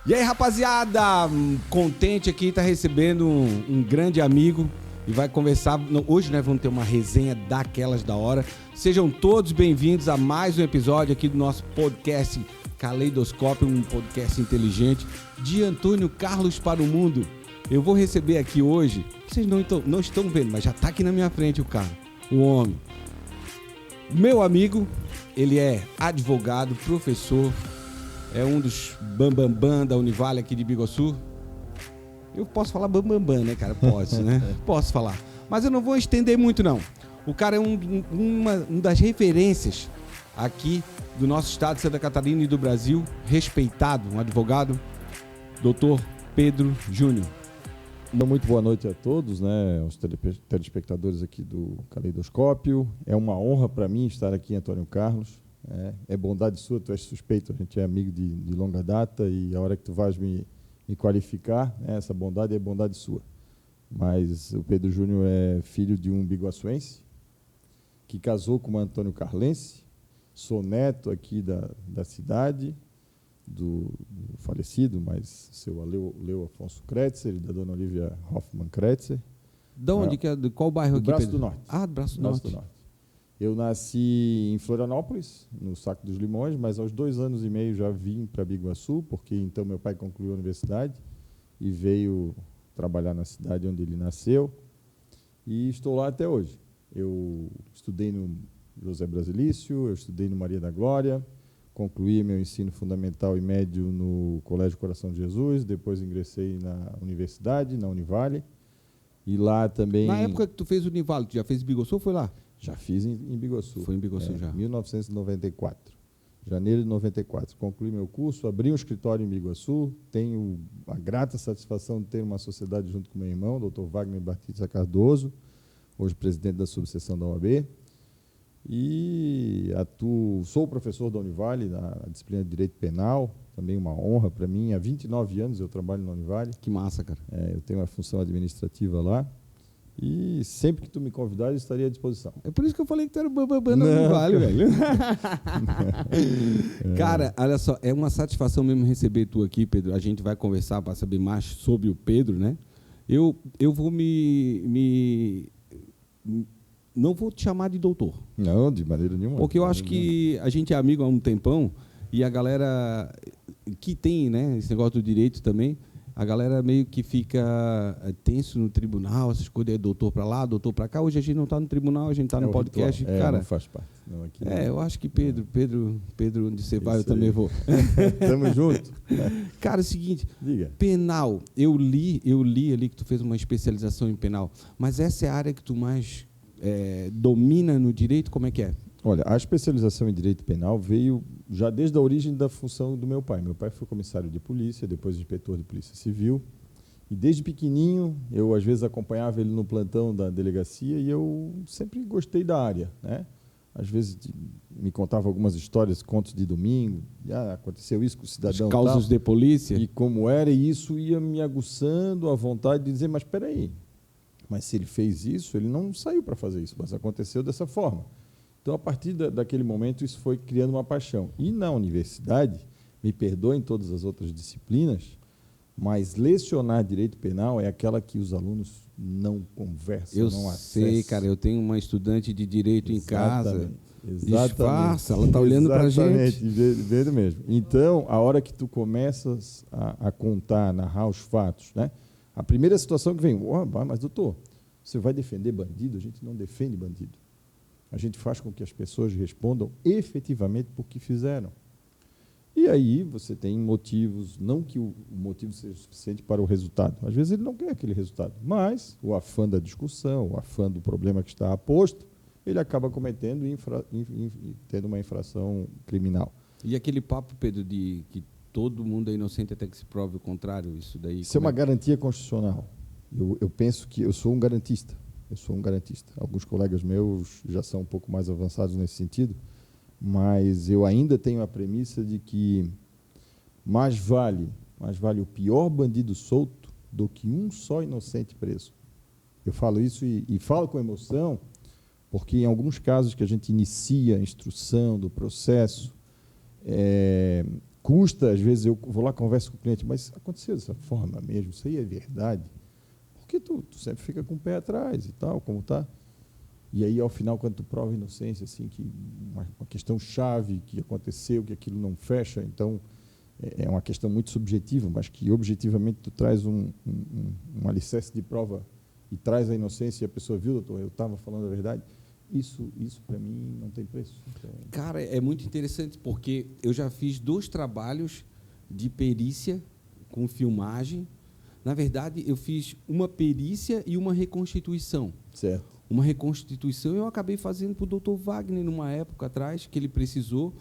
E aí, rapaziada, contente aqui, tá recebendo um grande amigo e vai conversar. Hoje nós vamos ter uma resenha daquelas da hora. Sejam todos bem-vindos a mais um episódio aqui do nosso podcast Caleidoscópio, um podcast inteligente de Antônio Carlos para o mundo. Eu vou receber aqui hoje, vocês não estão vendo, mas já tá aqui na minha frente o cara, o homem. Meu amigo, ele é advogado, professor, é um dos bambambam da Univale aqui de Biguaçu. Eu posso falar bambambam, né, cara? Posso, né? Posso falar. Mas eu não vou estender muito, não. O cara é uma das referências aqui do nosso estado de Santa Catarina e do Brasil, respeitado, um advogado, doutor Pedro Júnior. Muito boa noite a todos, né, aos telespectadores aqui do Caleidoscópio. É uma honra para mim estar aqui em Antônio Carlos. É bondade sua, tu és suspeito, a gente é amigo de longa data e a hora que tu vais me qualificar, né, essa bondade é bondade sua. Mas o Pedro Júnior é filho de um biguaçuense que casou com uma Antônio Carlense, sou neto aqui da cidade, do falecido, mas seu Leo Afonso Kretzer e da dona Olivia Hoffmann Kretzer. De onde? De qual bairro aqui, Braço Pedro? do Norte. Ah, do Braço do Braço Norte. do Norte. Eu nasci em Florianópolis, no Saco dos Limões, mas aos 2 anos e meio já vim para Biguaçu, porque então meu pai concluiu a universidade e veio trabalhar na cidade onde ele nasceu. E estou lá até hoje. Eu estudei no José Brasilício, eu estudei no Maria da Glória, concluí meu ensino fundamental e médio no Colégio Coração de Jesus, depois ingressei na universidade, na Univale, e lá também... Na época que tu fez o Univale, tu já fez Biguaçu ou foi lá? Já fiz em Biguaçu. Foi em Biguaçu já. 1994, janeiro de 94. Concluí meu curso, abri um escritório em Biguaçu, tenho a grata satisfação de ter uma sociedade junto com meu irmão, Dr. Wagner Batista Cardoso, hoje presidente da subseção da OAB, e sou professor da Univale, na disciplina de Direito Penal, também uma honra para mim. Há 29 anos eu trabalho na Univale. Que massa, cara. Eu tenho uma função administrativa lá. E sempre que tu me convidar, eu estaria à disposição. É por isso que eu falei que tu era o bambambam da Univale, velho. Cara, olha só, é uma satisfação mesmo receber tu aqui, Pedro. A gente vai conversar para saber mais sobre o Pedro, né? Eu vou não vou te chamar de doutor. Não, de maneira nenhuma. Porque eu acho que a gente é amigo há um tempão e a galera que tem, né, esse negócio do direito também, a galera meio que fica tenso no tribunal, essas coisas, doutor para lá, doutor para cá. Hoje a gente não está no tribunal, a gente está no podcast. Cara, não faz parte. Não, aqui eu acho que Pedro, onde você vai, eu também vou. Tamo junto. Cara, é o seguinte, Diga. Penal, eu li ali que tu fez uma especialização em penal, mas essa é a área que tu mais domina no direito, como é que é? Olha, a especialização em direito penal veio já desde a origem da função do meu pai. Meu pai foi comissário de polícia, depois inspetor de polícia civil, e desde pequenininho eu às vezes acompanhava ele no plantão da delegacia e eu sempre gostei da área, né? Às vezes me contava algumas histórias, contos de domingo, aconteceu isso com o cidadão, os causos de polícia, e como era, e isso ia me aguçando a vontade de dizer, mas espera aí, mas se ele fez isso, ele não saiu para fazer isso, mas aconteceu dessa forma. Então, a partir daquele momento, isso foi criando uma paixão. E na universidade, me perdoem todas as outras disciplinas, mas lecionar direito penal é aquela que os alunos não conversam, não acessam. Eu sei, cara, eu tenho uma estudante de direito em casa. Exatamente. Disfarça, ela está olhando para a gente. Vendo mesmo. Então, a hora que tu começas a contar, a narrar os fatos, né? A primeira situação que vem, mas doutor, você vai defender bandido? A gente não defende bandido. A gente faz com que as pessoas respondam efetivamente por que fizeram. E aí você tem motivos, não que o motivo seja suficiente para o resultado. Às vezes ele não quer aquele resultado, mas o afã da discussão, o afã do problema que está aposto, ele acaba cometendo tendo uma infração criminal. E aquele papo, Pedro, de que todo mundo é inocente até que se prove o contrário, isso daí... Isso é uma garantia constitucional. Eu penso que eu sou um garantista. Alguns colegas meus já são um pouco mais avançados nesse sentido, mas eu ainda tenho a premissa de que mais vale o pior bandido solto do que um só inocente preso. Eu falo isso e falo com emoção, porque em alguns casos que a gente inicia a instrução do processo, custa, às vezes eu vou lá, converso com o cliente, mas aconteceu dessa forma mesmo, isso aí é verdade? Porque tu sempre fica com o pé atrás e tal, como tá. E aí, ao final, quando tu prova a inocência, assim, que uma questão chave que aconteceu, que aquilo não fecha, então é uma questão muito subjetiva, mas que objetivamente tu traz um alicerce de prova e traz a inocência e a pessoa viu, doutor, eu estava falando a verdade. Isso para mim não tem preço. Então... Cara, é muito interessante, porque eu já fiz 2 trabalhos de perícia com filmagem. Na verdade, eu fiz uma perícia e uma reconstituição. Certo. Uma reconstituição eu acabei fazendo para o doutor Wagner, numa época atrás, que ele precisou.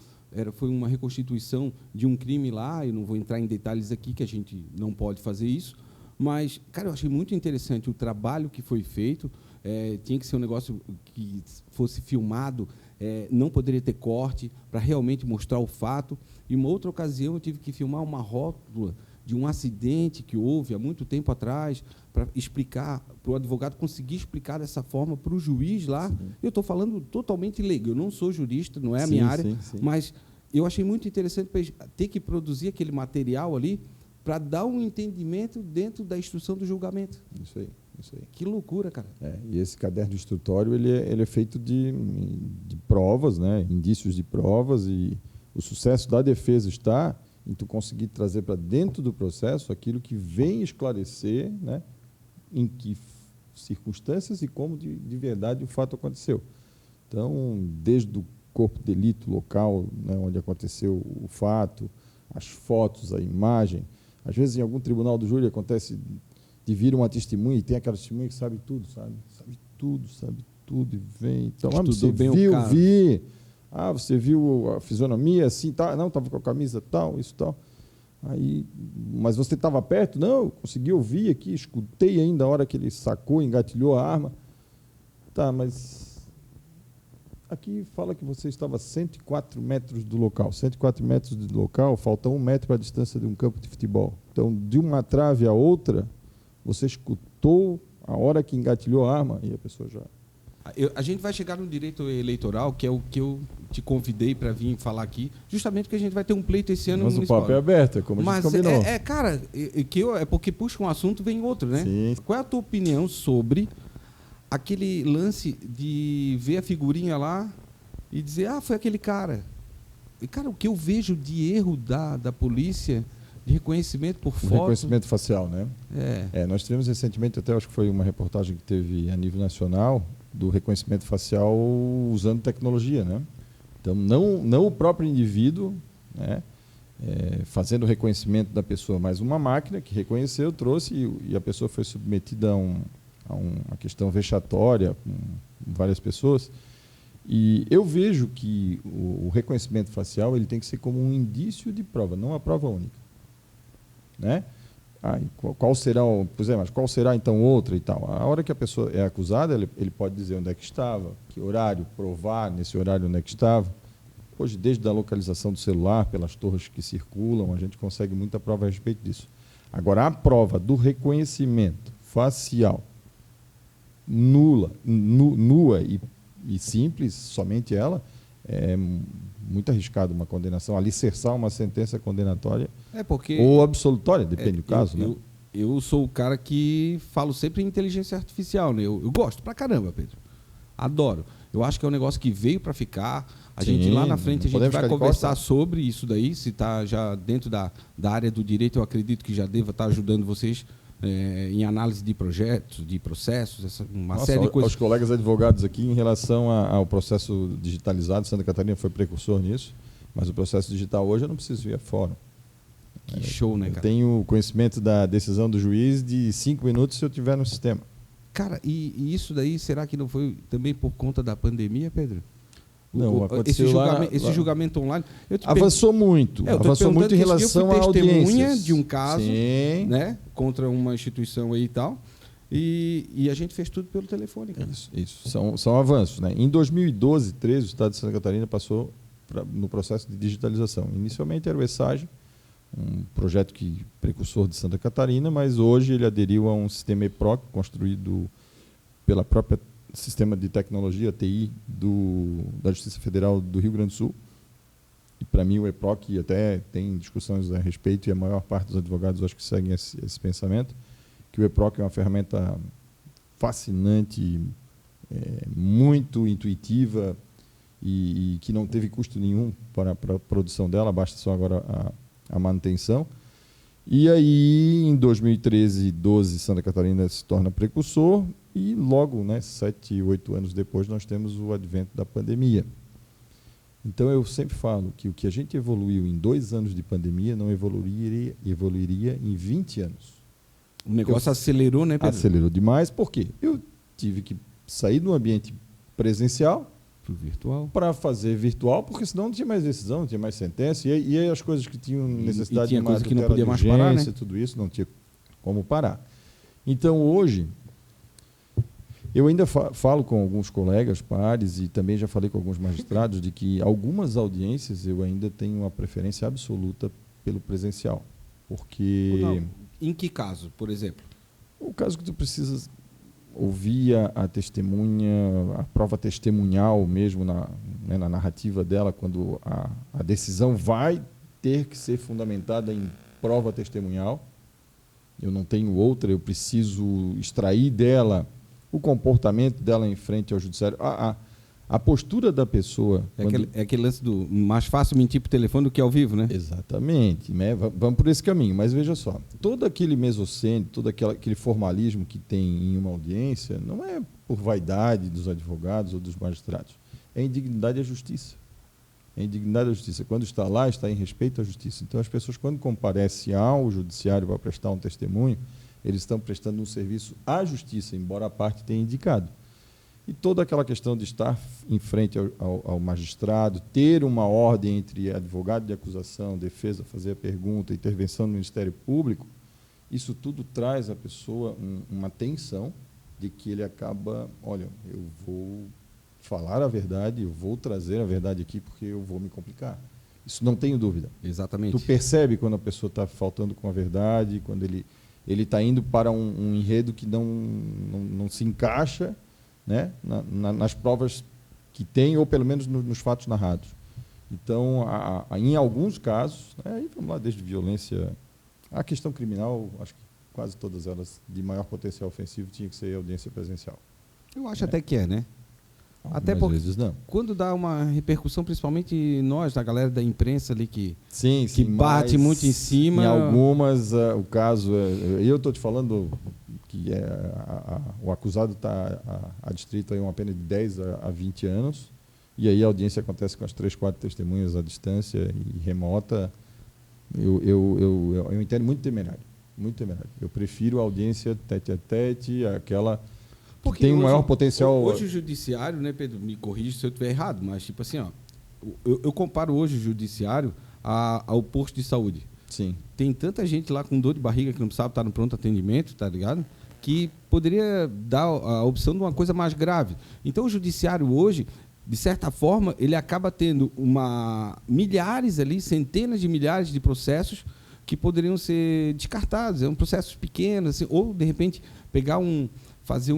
Foi uma reconstituição de um crime lá, eu não vou entrar em detalhes aqui, que a gente não pode fazer isso, mas, cara, eu achei muito interessante o trabalho que foi feito. Tinha que ser um negócio que fosse filmado, não poderia ter corte, para realmente mostrar o fato. E uma outra ocasião eu tive que filmar uma rótula de um acidente que houve há muito tempo atrás, para explicar, para o advogado conseguir explicar dessa forma para o juiz lá. Sim. Eu estou falando totalmente leigo, eu não sou jurista, não é a minha área, sim. Mas eu achei muito interessante ter que produzir aquele material ali para dar um entendimento dentro da instrução do julgamento. Isso aí. Que loucura, cara. E esse caderno instrutório ele é feito de provas, né? Indícios de provas, e o sucesso da defesa está em tu conseguir trazer para dentro do processo aquilo que vem esclarecer, né, em que circunstâncias e como de verdade o fato aconteceu. Então, desde o corpo de delito local, né, onde aconteceu o fato, as fotos, a imagem. Às vezes, em algum tribunal do júri, acontece de vir uma testemunha e tem aquela testemunha que sabe tudo, sabe tudo e vem. Então, você vi. Você viu a fisionomia assim, tá? Não, estava com a camisa tal, isso tal. Aí, mas você estava perto? Não, eu consegui ouvir aqui, escutei ainda a hora que ele sacou, engatilhou a arma. Tá, mas aqui fala que você estava a 104 metros do local. 104 metros do local, falta 1 metro para a distância de um campo de futebol. Então, de uma trave à outra, você escutou a hora que engatilhou a arma e a pessoa já... A gente vai chegar no direito eleitoral, que é o que eu te convidei para vir falar aqui, justamente porque a gente vai ter um pleito esse ano. Mas o papo é aberto, como a gente combinou. Cara, porque puxa um assunto, vem outro, né? Sim. Qual é a tua opinião sobre aquele lance de ver a figurinha lá e dizer, foi aquele cara? E, cara, o que eu vejo de erro da polícia, de reconhecimento por foto... Reconhecimento facial, né? Nós tivemos recentemente, até acho que foi uma reportagem que teve a nível nacional, do reconhecimento facial usando tecnologia, né? Então, não o próprio indivíduo, né, fazendo o reconhecimento da pessoa, mas uma máquina que reconheceu, trouxe e a pessoa foi submetida a uma questão vexatória com várias pessoas. E eu vejo que o reconhecimento facial ele tem que ser como um indício de prova, não a prova única, né? Qual será então outra e tal? A hora que a pessoa é acusada, ele pode dizer onde é que estava, que horário, provar nesse horário onde é que estava. Hoje, desde a localização do celular, pelas torres que circulam, a gente consegue muita prova a respeito disso. Agora, a prova do reconhecimento facial nua e simples, somente ela, é muito arriscado uma condenação, alicerçar uma sentença condenatória ou absolutória, depende do caso. Né? Eu sou o cara que falo sempre em inteligência artificial, né? Eu gosto pra caramba, Pedro. Adoro. Eu acho que é um negócio que veio para ficar. Gente lá na frente a gente vai conversar sobre isso daí, se está já dentro da área do direito, eu acredito que já deva estar ajudando vocês em análise de projetos, de processos, uma série de coisas. Os colegas advogados aqui, em relação ao processo digitalizado, Santa Catarina foi precursor nisso, mas o processo digital hoje eu não preciso ir a fórum. Que show, né, cara? Eu tenho conhecimento da decisão do juiz de 5 minutos se eu estiver no sistema. Cara, e isso daí, será que não foi também por conta da pandemia, Pedro? Não, aconteceu esse julgamento online... Avançou muito em relação à audiência de um caso, né, contra uma instituição aí e tal, e a gente fez tudo pelo telefone, cara. Isso. São avanços, né? Em 2012, 2013, o Estado de Santa Catarina passou no processo de digitalização. Inicialmente era o ESAGE, um projeto precursor de Santa Catarina, mas hoje ele aderiu a um sistema EPROC, construído pela própria Sistema de Tecnologia, TI, da Justiça Federal do Rio Grande do Sul, e para mim o EPROC até tem discussões a respeito, e a maior parte dos advogados acho que seguem esse pensamento, que o EPROC é uma ferramenta fascinante, muito intuitiva e que não teve custo nenhum para a produção dela, basta só agora a manutenção. E aí, em 2013, 12, Santa Catarina se torna precursor e logo, 7, 8 anos depois, nós temos o advento da pandemia. Então, eu sempre falo que o que a gente evoluiu em 2 anos de pandemia não evoluiria em 20 anos. O negócio acelerou, né, Pedro? Acelerou demais, porque eu tive que sair do ambiente presencial para fazer virtual, porque senão não tinha mais decisão, não tinha mais sentença, e aí as coisas que tinham necessidade tinha de uma coisa que não tutela podia de mais urgência, parar, né? tudo isso, não tinha como parar. Então, hoje, eu ainda falo com alguns colegas, pares, e também já falei com alguns magistrados, de que algumas audiências eu ainda tenho uma preferência absoluta pelo presencial. Porque... Não. Em que caso, por exemplo? O caso que tu precisas ouvir a testemunha, a prova testemunhal mesmo na narrativa dela, quando a decisão vai ter que ser fundamentada em prova testemunhal. Eu não tenho outra, eu preciso extrair dela o comportamento dela em frente ao judiciário. A postura da pessoa... É aquele lance do mais fácil mentir por telefone do que ao vivo, né? Exatamente. Né? Vamos por esse caminho. Mas veja só, todo aquele mesocênio, todo aquele formalismo que tem em uma audiência, não é por vaidade dos advogados ou dos magistrados. É indignidade à justiça. É indignidade à justiça. Quando está lá, está em respeito à justiça. Então, as pessoas, quando comparecem ao judiciário para prestar um testemunho, eles estão prestando um serviço à justiça, embora a parte tenha indicado. E toda aquela questão de estar em frente ao magistrado, ter uma ordem entre advogado de acusação, defesa, fazer a pergunta, intervenção do Ministério Público, isso tudo traz à pessoa uma tensão de que ele acaba, olha, eu vou falar a verdade, eu vou trazer a verdade aqui porque eu vou me complicar. Isso não tenho dúvida. Exatamente. Tu percebe quando a pessoa está faltando com a verdade, quando ele está indo para um enredo que não se encaixa, né, nas provas que tem, ou pelo menos nos fatos narrados. Então, em alguns casos, aí vamos lá, desde violência, a questão criminal, acho que quase todas elas de maior potencial ofensivo tinha que ser audiência presencial. Eu acho até que é, né? Até Algumas porque vezes não. quando dá uma repercussão, principalmente nós, da galera da imprensa ali que bate mas muito em cima. Em algumas, o caso, eu estou te falando que o acusado está adstrito a uma pena de 10 a 20 anos, e aí a audiência acontece com as 3, 4 testemunhas à distância e remota. Eu entendo muito temerário, muito temerário. Eu prefiro a audiência tete a tete, aquela que tem um maior potencial. Hoje o judiciário, né, Pedro, me corrige se eu estiver errado, mas tipo assim, eu comparo hoje o judiciário ao posto de saúde. Sim. Tem tanta gente lá com dor de barriga que não precisava estar no pronto atendimento, tá ligado? Que poderia dar a opção de uma coisa mais grave. Então, o judiciário hoje, de certa forma, ele acaba tendo milhares ali, centenas de milhares de processos que poderiam ser descartados. São processos pequenos, assim, ou, de repente, fazer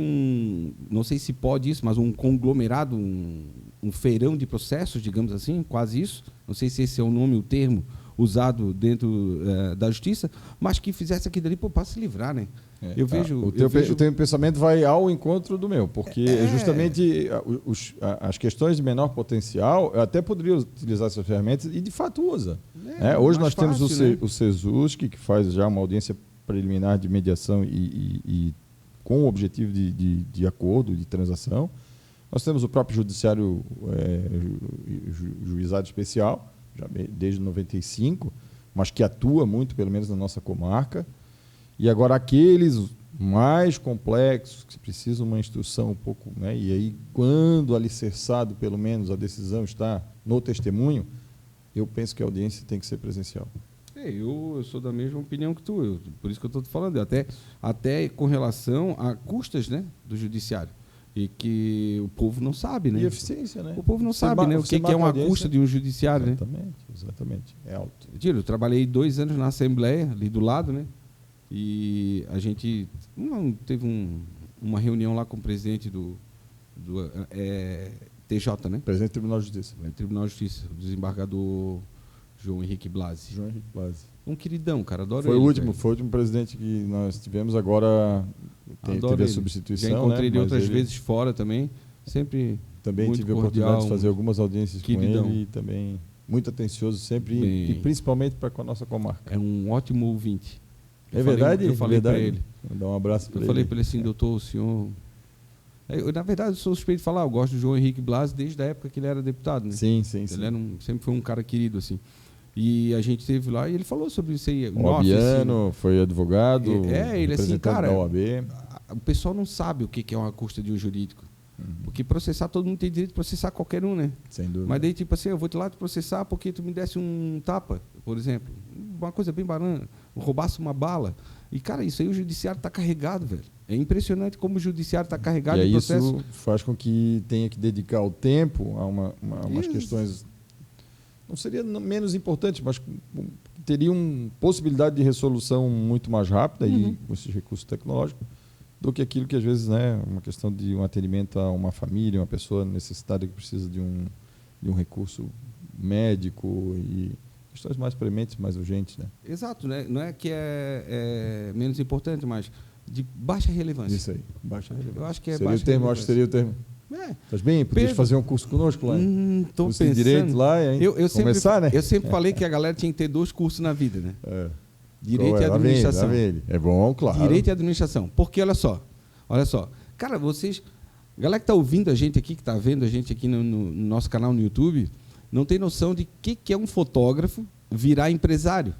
não sei se pode isso, mas um conglomerado, um feirão de processos, digamos assim, quase isso. Não sei se esse é o nome, o termo usado dentro da justiça, mas que fizesse aquilo ali para se livrar, né? Eu vejo... O teu pensamento vai ao encontro do meu, porque justamente as questões de menor potencial, eu até poderia utilizar essas ferramentas e, de fato, usa. Hoje nós temos o CESUS, que faz já uma audiência preliminar de mediação e com o objetivo de acordo, de transação. Nós temos o próprio judiciário juizado especial, já desde 95, mas que atua muito, pelo menos na nossa comarca. E agora aqueles mais complexos, que precisam de uma instrução um pouco... Né, e aí, quando alicerçado, pelo menos, a decisão está no testemunho, eu penso que a audiência tem que ser presencial. Eu sou da mesma opinião que tu, por isso que eu estou te falando, até com relação a custas, né, do judiciário, e que o povo não sabe, né? E eficiência, né? O povo não sabe, né, o que é uma custa de um judiciário, exatamente, é alto. Eu trabalhei 2 anos na Assembleia, ali do lado, né, e a gente teve uma reunião lá com o presidente do TJ, né? Presidente do Tribunal de Justiça. Tribunal de Justiça, o desembargador João Henrique Blasi. João Henrique Blasi. Um queridão, cara, adoro Foi ele. Foi o último presidente que nós tivemos, agora teve a substituição. Já encontrei ele Mas outras vezes fora também, sempre também muito tive a cordial, oportunidade de fazer algumas audiências queridão. com ele e também muito atencioso sempre e principalmente para com a nossa comarca. É um ótimo ouvinte. Verdade? Eu falei para ele. Vou dar um abraço para ele. Eu falei para ele assim, doutor, o senhor... na verdade, eu sou suspeito de falar, eu gosto do João Henrique Blasi desde a época que ele era deputado, né? Sim. Ele era sempre foi um cara querido, assim. E a gente esteve lá e ele falou sobre isso aí. O Abiano foi advogado, ele assim, cara, da OAB. O pessoal não sabe o que é uma custa de um jurídico. Porque processar, todo mundo tem direito de processar qualquer um, né? Sem dúvida. Mas daí, tipo assim, eu vou lá te processar porque tu me desse um tapa, por exemplo. Uma coisa bem banana. Roubasse uma bala. E, cara, isso aí o judiciário está carregado, velho. É impressionante como o judiciário está carregado de processo. Isso faz com que tenha que dedicar o tempo a umas questões... Não seria menos importante, mas teriam possibilidade de resolução muito mais rápida e com esses recursos tecnológicos do que aquilo que às vezes, né, uma questão de um atendimento a uma família, uma pessoa necessitada que precisa de um recurso médico e questões mais prementes, mais urgentes, né? Exato, né? Não é que é menos importante, mas de baixa relevância. Isso aí, baixa relevância. Eu acho que é seria baixa o termo, relevância. acho que seria o termo. Estás bem? Podias Pedro, fazer um curso conosco lá? Tô curso pensando. de Direito lá, hein? Eu Começar, sempre, né? Eu sempre falei que a galera tinha que ter 2 cursos na vida, né? Direito Qual e administração. Lá vem ele. É bom, claro. Direito e administração. Porque, olha só. Cara, vocês... A galera que está ouvindo a gente aqui, que está vendo a gente aqui no nosso canal no YouTube, não tem noção de que é um fotógrafo virar empresário.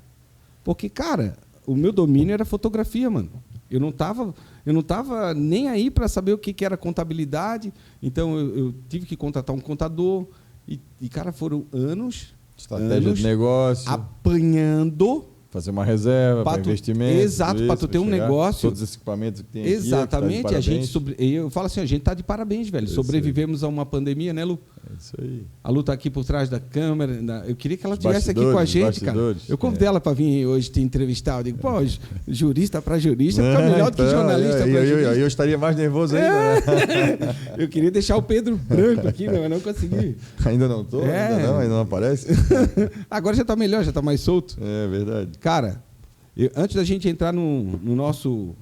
Porque, cara, o meu domínio era fotografia, mano. Eu não tava nem aí para saber o que era contabilidade. Então, eu tive que contratar um contador. E cara, foram anos... Estratégia de negócio. Apanhando... Fazer uma reserva para investimento. Exato, para tu ter um negócio. Todos os equipamentos que tem exatamente, aqui. Exatamente. Eu falo assim, a gente está de parabéns, velho. Sobrevivemos a uma pandemia, né, Lu? É isso aí. A Lu está aqui por trás da câmera. Eu queria que ela estivesse aqui com a gente, cara. Eu convidei ela para vir hoje te entrevistar. Eu digo, pô, jurista para jurista, fica melhor do que jornalista para jurista. Eu estaria mais nervoso ainda, né? Eu queria deixar o Pedro branco aqui, mas não consegui. Ainda não estou? Ainda não aparece? Agora já está melhor, já está mais solto. É verdade. Cara, antes da gente entrar no nosso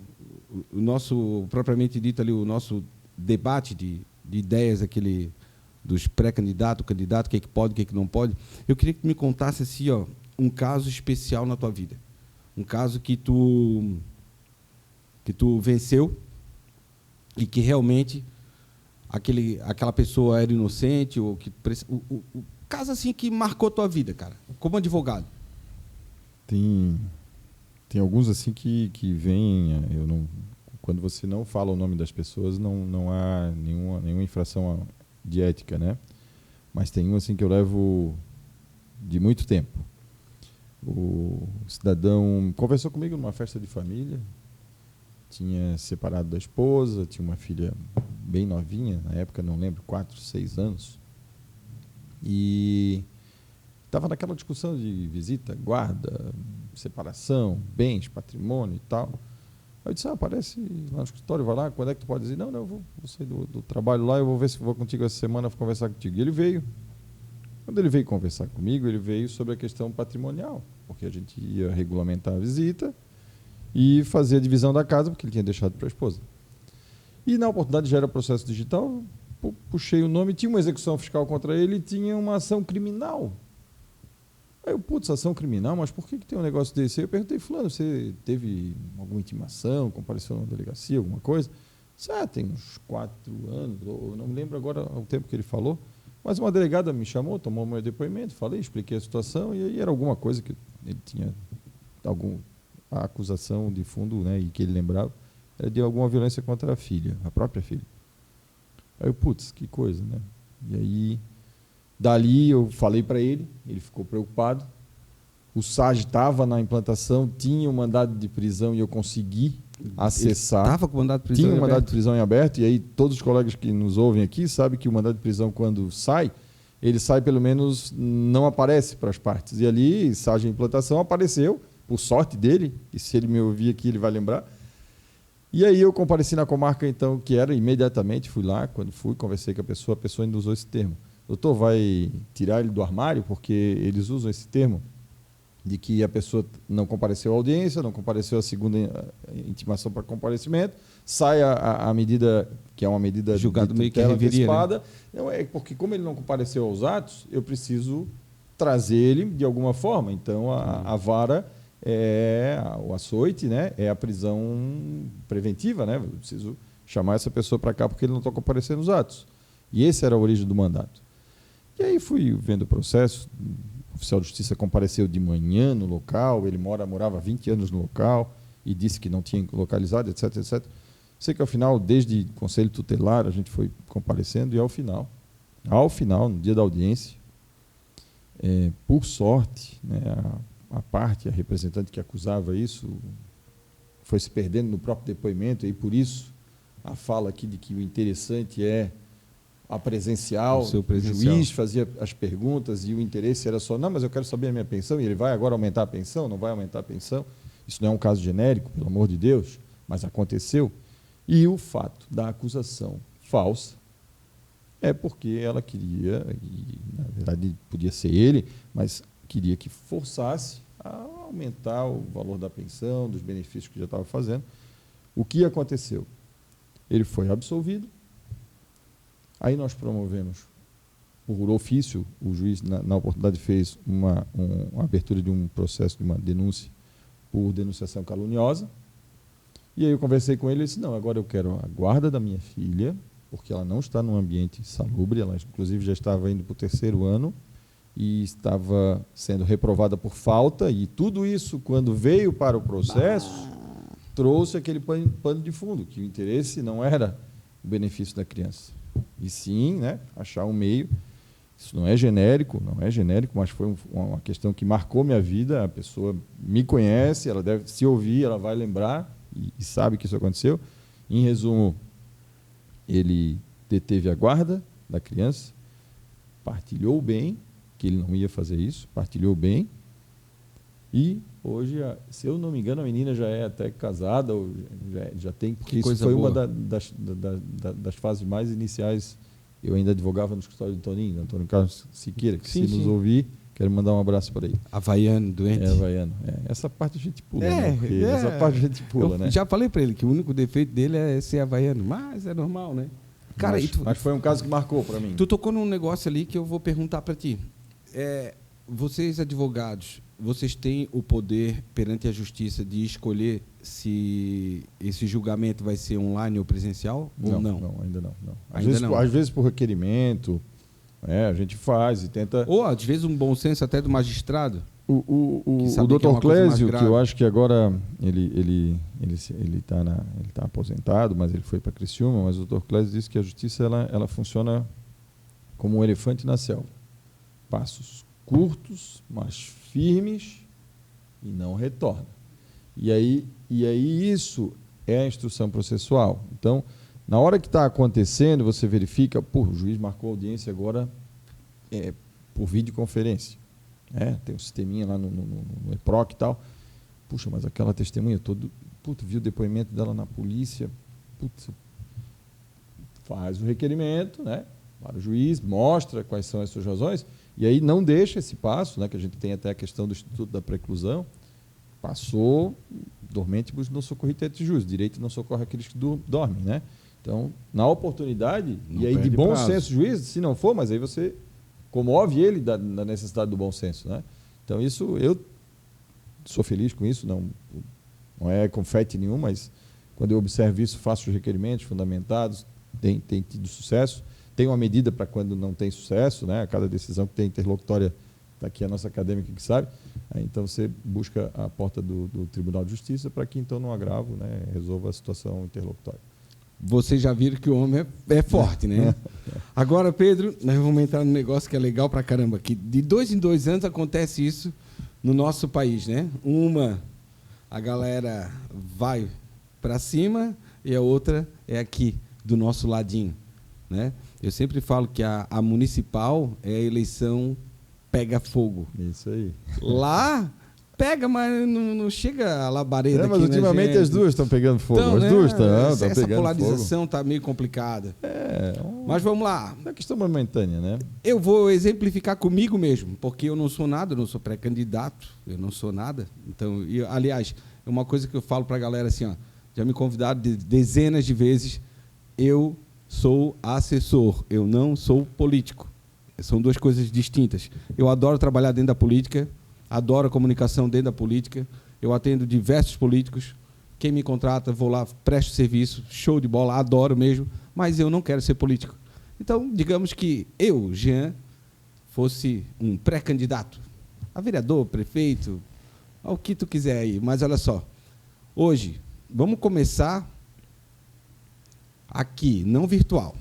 propriamente dito ali, o nosso debate de ideias, aquele dos pré-candidatos, candidato, o que pode, o que não pode, eu queria que tu me contasse assim, um caso especial na tua vida. Um caso que tu venceu e que realmente aquela pessoa era inocente, ou que o caso assim que marcou tua vida, cara, como advogado. Tem alguns assim que vêm, quando você não fala o nome das pessoas, não há nenhuma infração de ética, né? Mas tem um assim que eu levo de muito tempo. O cidadão conversou comigo numa festa de família, tinha separado da esposa, tinha uma filha bem novinha, na época, não lembro, 4, 6 anos, e estava naquela discussão de visita, guarda, separação, bens, patrimônio e tal. Aí eu disse, aparece lá no escritório, vai lá, quando é que tu pode dizer? Não, eu vou sair do trabalho lá, eu vou ver se vou contigo essa semana, vou conversar contigo. E ele veio. Quando ele veio conversar comigo, ele veio sobre a questão patrimonial, porque a gente ia regulamentar a visita e fazer a divisão da casa, porque ele tinha deixado para a esposa. E na oportunidade já era processo digital, puxei o nome, tinha uma execução fiscal contra ele e tinha uma ação criminal. Aí eu, ação criminal, mas por que tem um negócio desse? Aí eu perguntei, fulano, você teve alguma intimação, compareceu numa delegacia, alguma coisa? Disse, tem uns 4 anos, eu não me lembro agora o tempo que ele falou, mas uma delegada me chamou, tomou meu depoimento, falei, expliquei a situação, e aí era alguma coisa que ele tinha, a acusação de fundo, né, e que ele lembrava, era de alguma violência contra a filha, a própria filha. Aí eu, que coisa, né? E aí... Dali eu falei para ele ficou preocupado. O SAG estava na implantação, tinha um mandado de prisão e eu consegui acessar. Estava com o mandado de prisão Tinha um mandado de prisão em aberto, e aí todos os colegas que nos ouvem aqui sabem que o mandado de prisão, quando sai, ele sai pelo menos, não aparece para as partes. E ali, SAG em implantação, apareceu, por sorte dele, e se ele me ouvir aqui ele vai lembrar. E aí eu compareci na comarca, então, que era imediatamente, fui lá, quando fui, conversei com a pessoa ainda usou esse termo. Doutor, vai tirar ele do armário, porque eles usam esse termo. de que a pessoa não compareceu à audiência, não compareceu à segunda intimação para comparecimento, sai a medida, que é uma medida julgado meio que tutela reveria, antecipada. né? Não, é porque, como ele não compareceu aos atos, eu preciso trazer ele de alguma forma. Então, a vara o açoite, né, é a prisão preventiva, né? Eu preciso chamar essa pessoa para cá porque ele não está comparecendo nos atos. E esse era a origem do mandato. E aí fui vendo o processo. O oficial de justiça compareceu de manhã no local, ele morava 20 anos no local e disse que não tinha localizado, etc, etc. Sei que ao final, desde conselho tutelar, a gente foi comparecendo e ao final, no dia da audiência, por sorte, né, a representante que acusava isso, foi se perdendo no próprio depoimento e por isso a fala aqui de que o interessante é a presencial, o juiz fazia as perguntas e o interesse era só, não, mas eu quero saber a minha pensão, e ele vai agora aumentar a pensão, não vai aumentar a pensão. Isso não é um caso genérico, pelo amor de Deus, mas aconteceu. E o fato da acusação falsa é porque ela queria, e na verdade podia ser ele, mas queria que forçasse a aumentar o valor da pensão, dos benefícios que já estava fazendo. O que aconteceu? Ele foi absolvido. Aí nós promovemos, por ofício, o juiz, na oportunidade, fez uma abertura de um processo, de uma denúncia, por denunciação caluniosa. E aí eu conversei com ele e disse, não, agora eu quero a guarda da minha filha, porque ela não está num ambiente salubre, ela inclusive já estava indo para o 3º ano e estava sendo reprovada por falta, e tudo isso, quando veio para o processo, trouxe aquele pano de fundo, que o interesse não era o benefício da criança. E sim, né, achar um meio. Isso não é genérico, mas foi uma questão que marcou minha vida. A pessoa me conhece, ela deve se ouvir, ela vai lembrar e sabe que isso aconteceu. Em resumo, ele deteve a guarda da criança, partilhou bem, que ele não ia fazer isso, partilhou bem, e hoje, se eu não me engano, a menina já é até casada, ou já tem, porque isso foi boa. Uma das fases mais iniciais. Eu ainda advogava no escritório do Toninho, Antônio Carlos Siqueira, que sim, se nos ouvir, quero mandar um abraço para ele. Havaiano, doente. Havaiano. Essa parte a gente pula, né? Essa parte a gente pula, né? Já falei para ele que o único defeito dele é ser havaiano, mas é normal, né? Cara, mas foi um caso que marcou para mim. Tu tocou num negócio ali que eu vou perguntar para ti. Vocês, advogados, vocês têm o poder perante a justiça de escolher se esse julgamento vai ser online ou presencial? Não, ou não? Não, ainda não. Não. Às vezes por requerimento, a gente faz e tenta... Ou, às vezes, um bom senso até do magistrado. O doutor Clésio, que eu acho que agora ele está aposentado, mas ele foi para Criciúma, mas o doutor Clésio disse que a justiça ela funciona como um elefante na selva. Passos curtos, mas firmes, e não retorna. E aí isso é a instrução processual. Então, na hora que está acontecendo, você verifica, o juiz marcou a audiência agora por videoconferência. Tem um sisteminha lá no EPROC e tal. Puxa, mas aquela testemunha viu o depoimento dela na polícia, faz o requerimento, né, para o juiz, mostra quais são as suas razões, e aí não deixa esse passo, né, que a gente tem até a questão do Instituto da Preclusão, passou, dormentibus não socorrite jus, direito não socorre aqueles que dormem, né? Então, na oportunidade, não, e aí de bom senso, juiz, se não for, mas aí você comove ele da necessidade do bom senso, né? Então, isso, eu sou feliz com isso, não é confete nenhum, mas quando eu observo isso, faço os requerimentos fundamentados, tem tido sucesso. Tem uma medida para quando não tem sucesso, né? Cada decisão que tem interlocutória, está aqui a nossa acadêmica que sabe. Aí, então, você busca a porta do Tribunal de Justiça para que, então, no agravo, né, resolva a situação interlocutória. Vocês já viram que o homem é forte, né? Agora, Pedro, nós vamos entrar num negócio que é legal pra caramba, que de 2 em 2 anos acontece isso no nosso país, né? A galera vai para cima e a outra é aqui, do nosso ladinho, né? Eu sempre falo que a municipal é a eleição pega fogo. Isso aí. Lá pega, mas não chega a labareda aqui, mas ultimamente as duas estão pegando fogo. Então, as duas estão pegando essa polarização está meio complicada. Mas vamos lá. É uma questão momentânea, né? Eu vou exemplificar comigo mesmo, porque eu não sou nada, eu não sou pré-candidato, eu não sou nada. Então, aliás, é uma coisa que eu falo para a galera assim, ó, já me convidaram dezenas de vezes, eu sou assessor, eu não sou político. São duas coisas distintas. Eu adoro trabalhar dentro da política, adoro a comunicação dentro da política, eu atendo diversos políticos, quem me contrata, vou lá, presto serviço, show de bola, adoro mesmo, mas eu não quero ser político. Então, digamos que eu, Jean, fosse um pré-candidato a vereador, prefeito, ao que tu quiser aí. Mas olha só, hoje, vamos começar aqui, não virtual,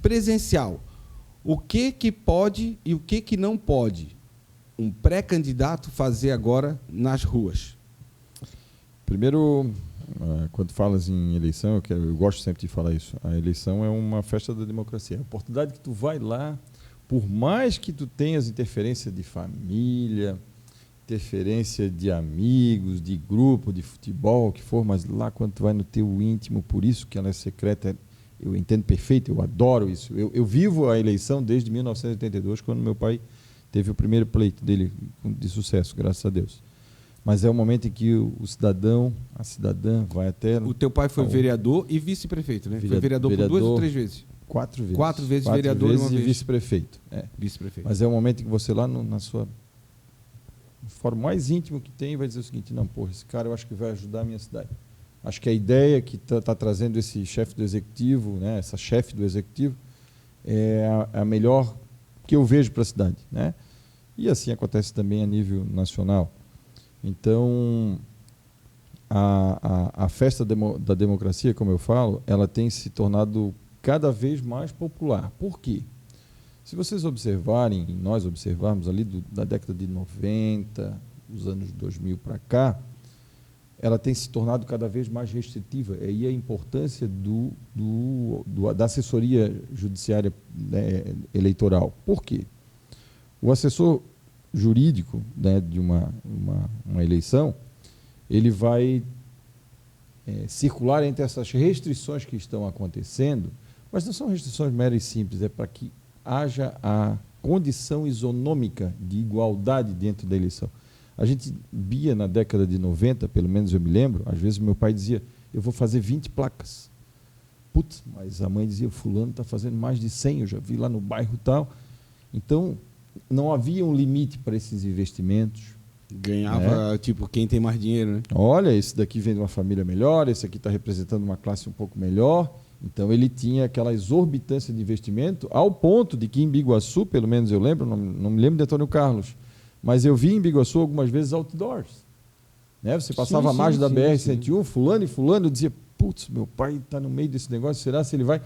presencial. O que pode e o que não pode um pré-candidato fazer agora nas ruas? Primeiro, quando falas em eleição, eu gosto sempre de falar isso, a eleição é uma festa da democracia. A oportunidade que tu vai lá, por mais que tu tenhas interferência de família, interferência de amigos, de grupo, de futebol, o que for, mas lá quando tu vai no teu íntimo, por isso que ela é secreta, eu entendo perfeito, eu adoro isso. Eu vivo a eleição desde 1982, quando meu pai teve o primeiro pleito dele de sucesso, graças a Deus. Mas é o momento em que o cidadão, a cidadã, vai até... O teu pai foi vereador e vice-prefeito, né? Foi vereador por 2 ou 3 vezes? 4 vezes. 4 vezes vereador vezes e uma vez vice-prefeito. Vice-prefeito. Mas é o momento em que você lá na sua forma mais íntimo que tem, vai dizer o seguinte, não, porra, esse cara eu acho que vai ajudar a minha cidade. Acho que a ideia que está trazendo esse chefe do executivo, né, essa chefe do executivo, é a melhor que eu vejo para a cidade, né? E assim acontece também a nível nacional. Então, a festa da democracia, como eu falo, ela tem se tornado cada vez mais popular. Por quê? Se vocês observarem, e nós observarmos ali da década de 90, dos anos 2000 para cá, ela tem se tornado cada vez mais restritiva. E aí a importância da assessoria judiciária, né, eleitoral. Por quê? O assessor jurídico, né, de uma eleição, ele vai circular entre essas restrições que estão acontecendo, mas não são restrições meras e simples, é para que haja a condição isonômica de igualdade dentro da eleição. A gente via na década de 90, pelo menos eu me lembro, às vezes meu pai dizia, eu vou fazer 20 placas. Putz, mas a mãe dizia, fulano está fazendo mais de 100, eu já vi lá no bairro e tal. Então, não havia um limite para esses investimentos. Ganhava, tipo, quem tem mais dinheiro, né? Olha, esse daqui vem de uma família melhor, esse aqui está representando uma classe um pouco melhor. Então, ele tinha aquela exorbitância de investimento, ao ponto de que em Biguaçu, pelo menos eu lembro, não me lembro de Antônio Carlos, mas eu vi em Biguaçu algumas vezes outdoors. Né? Você passava a margem da BR-101, fulano e fulano, eu dizia, putz, meu pai está no meio desse negócio, será se ele vai...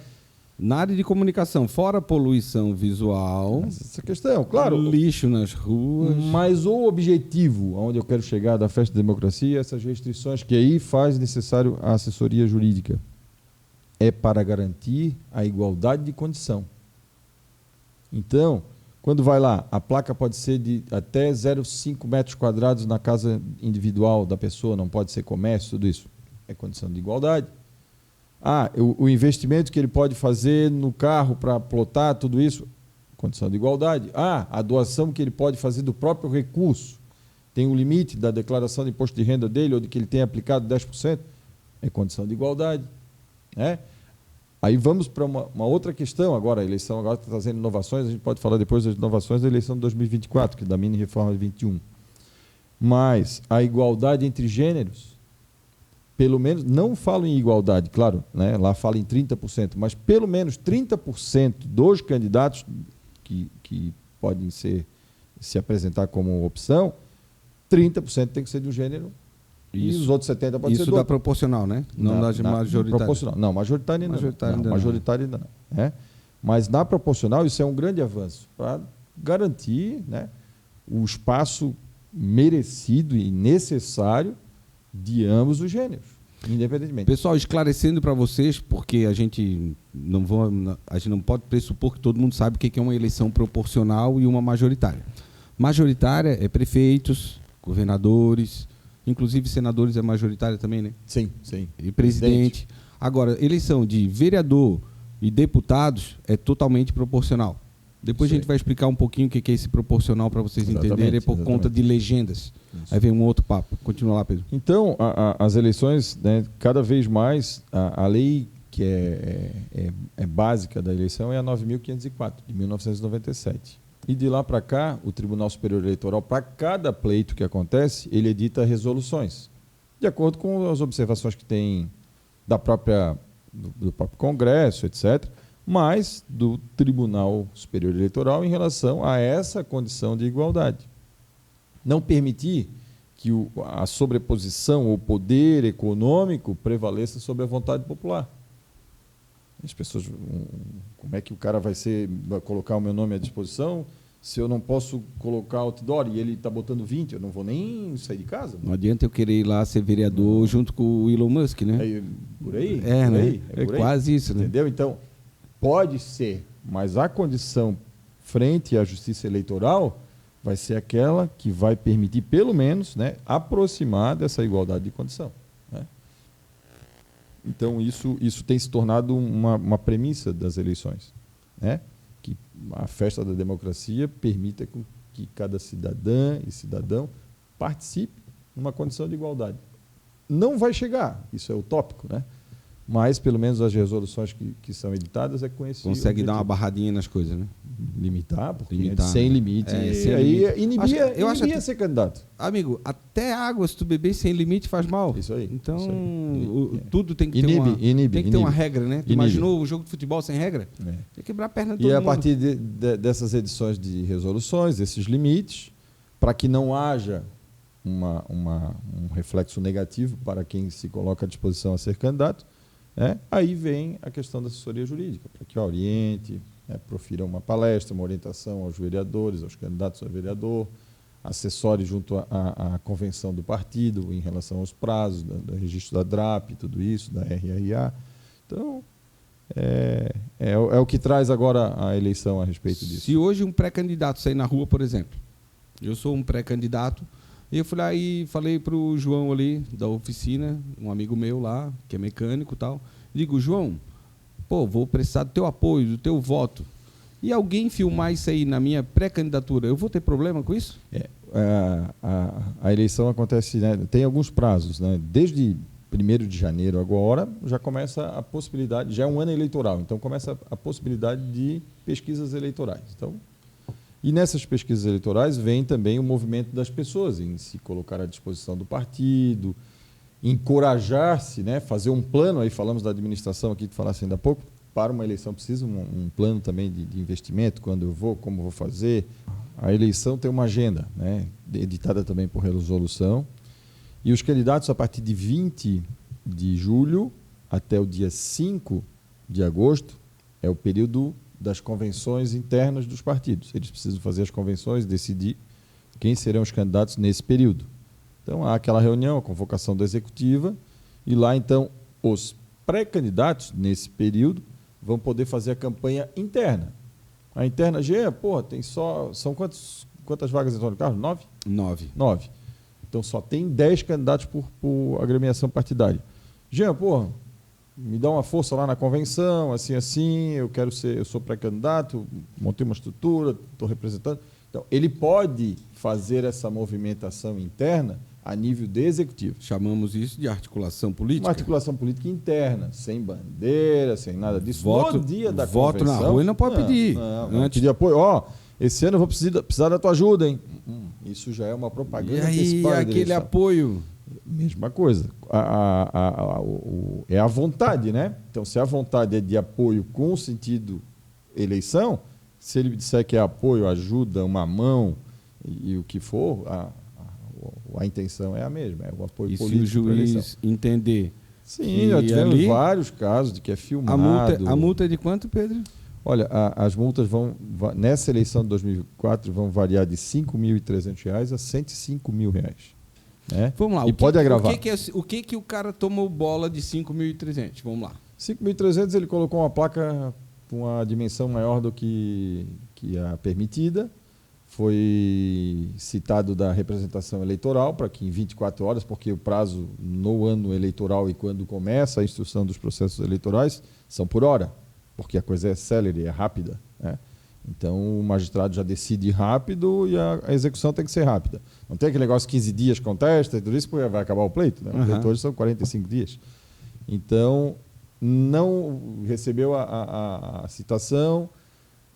Na área de comunicação, fora a poluição visual, essa questão, claro, lixo nas ruas. Mas o objetivo, aonde eu quero chegar da festa da democracia, essas restrições que aí faz necessário a assessoria jurídica, é para garantir a igualdade de condição. Então, quando vai lá, a placa pode ser de até 0,5 metros quadrados na casa individual da pessoa, não pode ser comércio, tudo isso. É condição de igualdade. O investimento que ele pode fazer no carro para plotar, tudo isso, condição de igualdade. A doação que ele pode fazer do próprio recurso, tem um limite da declaração de imposto de renda dele, ou de que ele tenha aplicado 10%, é condição de igualdade. Né? Aí vamos para uma outra questão agora, a eleição agora está trazendo inovações, a gente pode falar depois das inovações da eleição de 2024, que é da mini-reforma de 21. Mas a igualdade entre gêneros, pelo menos, não falo em igualdade, claro, né? Lá fala em 30%, mas pelo menos 30% dos candidatos que podem se apresentar como opção, 30% tem que ser de um gênero e os outros 70% podem ser do outro. Isso dá proporcional, né? Não da majoritária. Proporcional. Não, majoritária ainda não. Majoritária ainda não. Mas na proporcional isso é um grande avanço para garantir, né, o espaço merecido e necessário de ambos os gêneros, independentemente. Pessoal, esclarecendo para vocês, porque a gente não pode pressupor que todo mundo sabe o que é uma eleição proporcional e uma majoritária. Majoritária é prefeitos, governadores, inclusive senadores é majoritária também, né? Sim, sim. E presidente. Agora, eleição de vereador, e deputados é totalmente proporcional. Depois a gente vai explicar um pouquinho o que é esse proporcional para vocês entenderem por conta de legendas. Isso. Aí vem um outro papo. Continua lá, Pedro. Então, as eleições, né, cada vez mais, a lei que é básica da eleição é a 9.504, de 1997. E de lá para cá, o Tribunal Superior Eleitoral, para cada pleito que acontece, ele edita resoluções, de acordo com as observações que tem do próprio Congresso, etc., mas do Tribunal Superior Eleitoral em relação a essa condição de igualdade. Não permitir que a sobreposição ou poder econômico prevaleça sobre a vontade popular. As pessoas, como é que o cara vai colocar o meu nome à disposição se eu não posso colocar outdoor e ele está botando 20? Eu não vou nem sair de casa. Não adianta eu querer ir lá ser vereador junto com o Elon Musk, né? Por aí? É, por né? Aí, é quase isso, né? Entendeu? Então, pode ser, mas a condição frente à justiça eleitoral vai ser aquela que vai permitir, pelo menos, né, aproximar dessa igualdade de condição. Né? Então, isso tem se tornado uma premissa das eleições. Né? Que a festa da democracia permita que cada cidadã e cidadão participe numa condição de igualdade. Não vai chegar, isso é utópico, né? Mas, pelo menos, as resoluções que são editadas é com esse Consegue objetivo. dar uma barradinha nas coisas, né? Limitar, porque Limitar, sem limite. sem aí limite. inibia ser candidato. Amigo, até água, se tu beber sem limite, faz mal. Isso aí. Então, isso aí. Tudo tem que ter uma regra, né? Tu imaginou um jogo de futebol sem regra? É. Tem que quebrar a perna de todo mundo. E a partir dessas edições de resoluções, esses limites, para que não haja um reflexo negativo para quem se coloca à disposição a ser candidato, aí vem a questão da assessoria jurídica, para que oriente, profira uma palestra, uma orientação aos vereadores, aos candidatos a vereador, assessore junto à convenção do partido em relação aos prazos, do registro da DRAP, tudo isso, da RRA. Então, é o que traz agora a eleição a respeito disso. Se hoje um pré-candidato sair na rua, por exemplo, eu sou um pré-candidato, e eu fui lá e falei para o João ali, da oficina, um amigo meu lá, que é mecânico e tal, digo, João, vou precisar do teu apoio, do teu voto. E alguém filmar isso aí na minha pré-candidatura, eu vou ter problema com isso? A eleição acontece, né, tem alguns prazos, né? Desde 1º de janeiro agora, já começa a possibilidade, já é um ano eleitoral, então começa a possibilidade de pesquisas eleitorais. Então, e nessas pesquisas eleitorais vem também o movimento das pessoas em se colocar à disposição do partido, encorajar-se, né, fazer um plano, aí falamos da administração aqui que falasse ainda há pouco, para uma eleição precisa um plano também de investimento, quando eu vou, como vou fazer. A eleição tem uma agenda, né, editada também por resolução, e os candidatos a partir de 20 de julho até o dia 5 de agosto é o período das convenções internas dos partidos. Eles precisam fazer as convenções, decidir quem serão os candidatos nesse período. Então, há aquela reunião, a convocação da executiva, e lá, então, os pré-candidatos, nesse período, vão poder fazer a campanha interna. A interna, são quantas vagas, Antônio Carlos? 9? 9. Então, só tem 10 candidatos por agremiação partidária. Me dá uma força lá na convenção, assim, eu sou pré-candidato, montei uma estrutura, estou representando. Então, ele pode fazer essa movimentação interna a nível de executivo. Chamamos isso de articulação política? Uma articulação política interna, sem bandeira, sem nada disso. No dia da voto convenção, na rua ele não pode pedir. Não pedir apoio. Esse ano eu vou precisar da tua ajuda, hein? Isso já é uma propaganda antecipada. E aí, aquele apoio? Mesma coisa. É a vontade, né? Então, se a vontade é de apoio com o sentido eleição, se ele disser que é apoio, ajuda, uma mão e o que for, a intenção é a mesma, é o apoio político. E se o juiz entender? Sim, já tivemos vários casos de que é filmado. A multa é de quanto, Pedro? Olha, as multas nessa eleição de 2004, vão variar de R$ 5.300 a R$ 105.000. Vamos lá. E pode agravar. O que o cara tomou bola de 5.300? Vamos lá. 5.300 ele colocou uma placa com uma dimensão maior do que a permitida. Foi citado da representação eleitoral para que em 24 horas, porque o prazo no ano eleitoral e quando começa a instrução dos processos eleitorais são por hora. porque a coisa é célere, é rápida, né? Então, o magistrado já decide rápido e a execução tem que ser rápida. Não tem aquele negócio 15 dias contesta e tudo isso, porque vai acabar o pleito, né? O pleito hoje são 45 dias. Então, não recebeu a citação,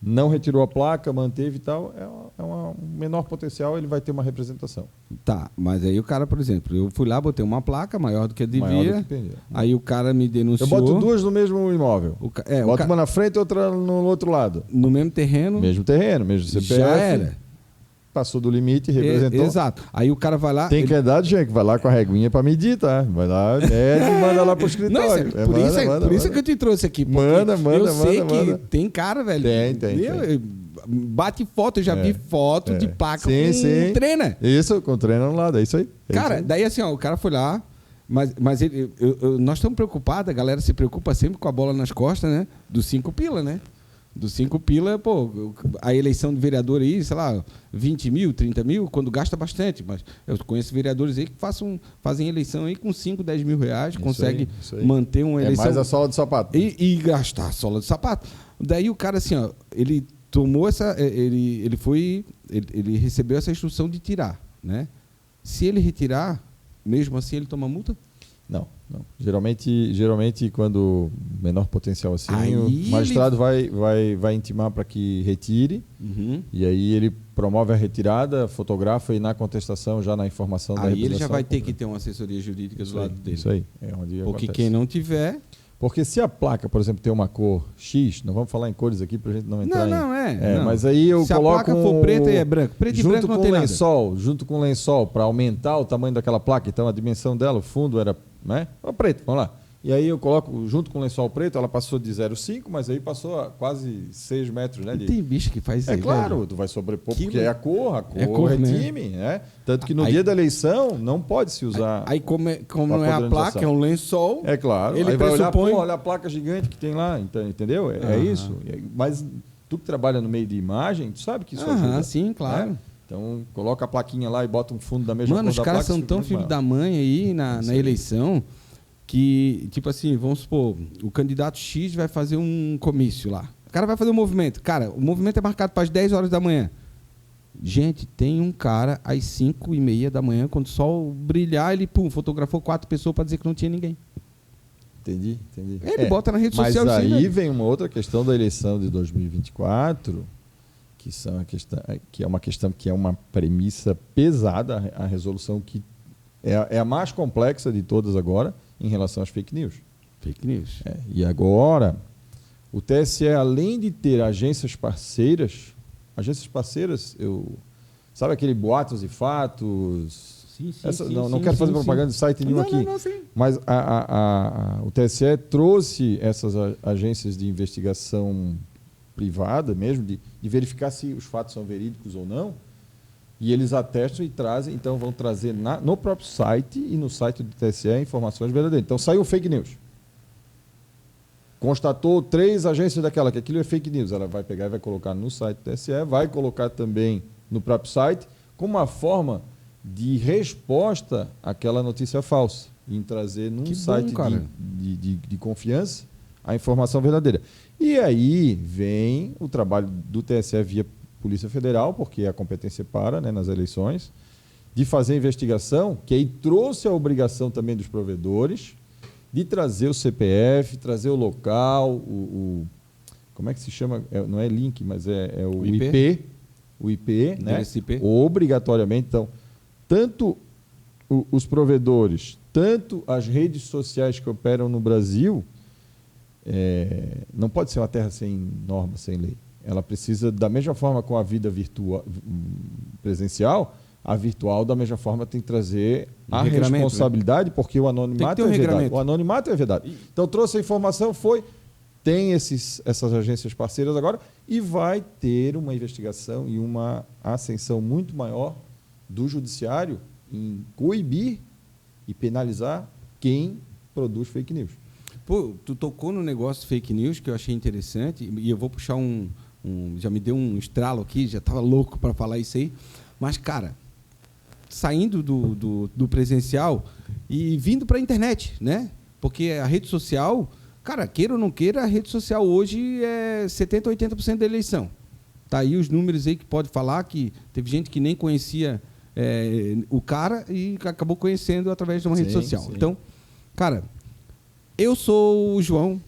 não retirou a placa, manteve e tal, um menor potencial, ele vai ter uma representação. Tá, mas aí o cara, por exemplo, eu fui lá, botei uma placa maior do que devia, Maior do que aí o cara me denunciou. Eu boto duas no mesmo imóvel. Boto uma na frente e outra no outro lado. No mesmo terreno. Mesmo terreno, mesmo CPF. Já era. Passou do limite, representou. Exato. Aí o cara vai lá... Tem credade, gente, vai lá com a reguinha para medir, tá? Vai lá, mede e manda lá pro escritório. Por isso que eu te trouxe aqui. Manda. Eu sei que tem cara, velho. Tem. Bate foto, eu já vi foto de placa com treina. Isso, com treina no lado, é isso aí. Cara, daí assim, ó, o cara foi lá, mas nós estamos preocupados, a galera se preocupa sempre com a bola nas costas, né? Do 5 pila, né? Do 5 pila, pô, a eleição de vereador aí, sei lá, 20 mil, 30 mil, quando gasta bastante. Mas eu conheço vereadores aí que fazem eleição aí com 5, 10 mil reais, consegue manter uma eleição. É mais a sola de sapato. E gastar a sola de sapato. Daí o cara, assim, ó, ele tomou essa. Ele recebeu essa instrução de tirar, né? Se ele retirar, mesmo assim ele toma multa? Não. Geralmente, quando menor potencial assim, aí o magistrado vai intimar para que retire, e aí ele promove a retirada, fotografa e na contestação, já na informação da representação. Aí ele já vai ter que ter uma assessoria jurídica do lado dele. Isso aí. É onde porque acontece. Quem não tiver... Porque se a placa, por exemplo, tem uma cor X, não vamos falar em cores aqui para a gente não entrar não. Mas aí eu se coloco... Se a placa for preta e é branco. Preto e branco não tem nada. Junto com lençol, para aumentar o tamanho daquela placa, então a dimensão dela, o fundo era... né? Preto, vamos lá. E aí eu coloco, junto com o lençol preto, ela passou de 0,5, mas aí passou a quase 6 metros, né? Tem bicho que faz isso. É claro, velho. Tu vai sobrepor, porque é a cor retime, né? Tanto que no aí, dia da eleição não pode se usar. Aí como não é a placa, é um lençol. É claro. Ele aí pressupõe... olha a placa gigante que tem lá, entendeu? É isso. Mas tu que trabalha no meio de imagem, tu sabe que isso ajuda. Sim, claro. Né? Então, coloca a plaquinha lá e bota um fundo da mesma cor da placa. Mano, os caras são tão filho da mãe aí na eleição que, tipo assim, vamos supor, o candidato X vai fazer um comício lá. O cara vai fazer um movimento. Cara, o movimento é marcado para as 10 horas da manhã. Gente, tem um cara às 5h30 da manhã, quando o sol brilhar, ele, fotografou 4 pessoas para dizer que não tinha ninguém. Entendi. Ele bota na rede social. Mas aí vem uma outra questão da eleição de 2024... que é uma questão que é uma premissa pesada, a resolução que é a mais complexa de todas agora em relação às fake news. Fake news. E agora, o TSE, além de ter agências parceiras, sabe aquele boatos e fatos? Sim, não quero fazer propaganda de site nenhum aqui. Mas o TSE trouxe essas agências de investigação privada mesmo, de verificar se os fatos são verídicos ou não, e eles atestam e trazem, então vão trazer no próprio site e no site do TSE informações verdadeiras. Então saiu fake news. Constatou 3 agências daquela, que aquilo é fake news, ela vai pegar e vai colocar no site do TSE, vai colocar também no próprio site, como uma forma de resposta àquela notícia falsa, em trazer num site de confiança a informação verdadeira. E aí vem o trabalho do TSE via Polícia Federal, porque a competência para, né, nas eleições, de fazer a investigação, que aí trouxe a obrigação também dos provedores de trazer o CPF, trazer o local, como é que se chama? Não é link, mas é o IP. O IP, né? Obrigatoriamente. Então, tanto os provedores, tanto as redes sociais que operam no Brasil, não pode ser uma terra sem norma, sem lei. Ela precisa, da mesma forma com a vida virtual, presencial, a virtual, da mesma forma, tem que trazer a responsabilidade, né? Porque o anonimato é verdade. O anonimato é verdade. Então, trouxe a informação, tem essas agências parceiras agora e vai ter uma investigação e uma ascensão muito maior do judiciário em coibir e penalizar quem produz fake news. Pô, tu tocou no negócio fake news que eu achei interessante e eu vou puxar já me deu um estralo aqui, já estava louco para falar isso aí, mas, cara, saindo do presencial e vindo para a internet, né? Porque a rede social Cara, queira ou não queira, a rede social hoje é 70%, 80% da eleição. Tá aí os números aí que pode falar que teve gente que nem conhecia o cara e acabou conhecendo através de uma rede social. Sim. Então, cara, eu sou o João,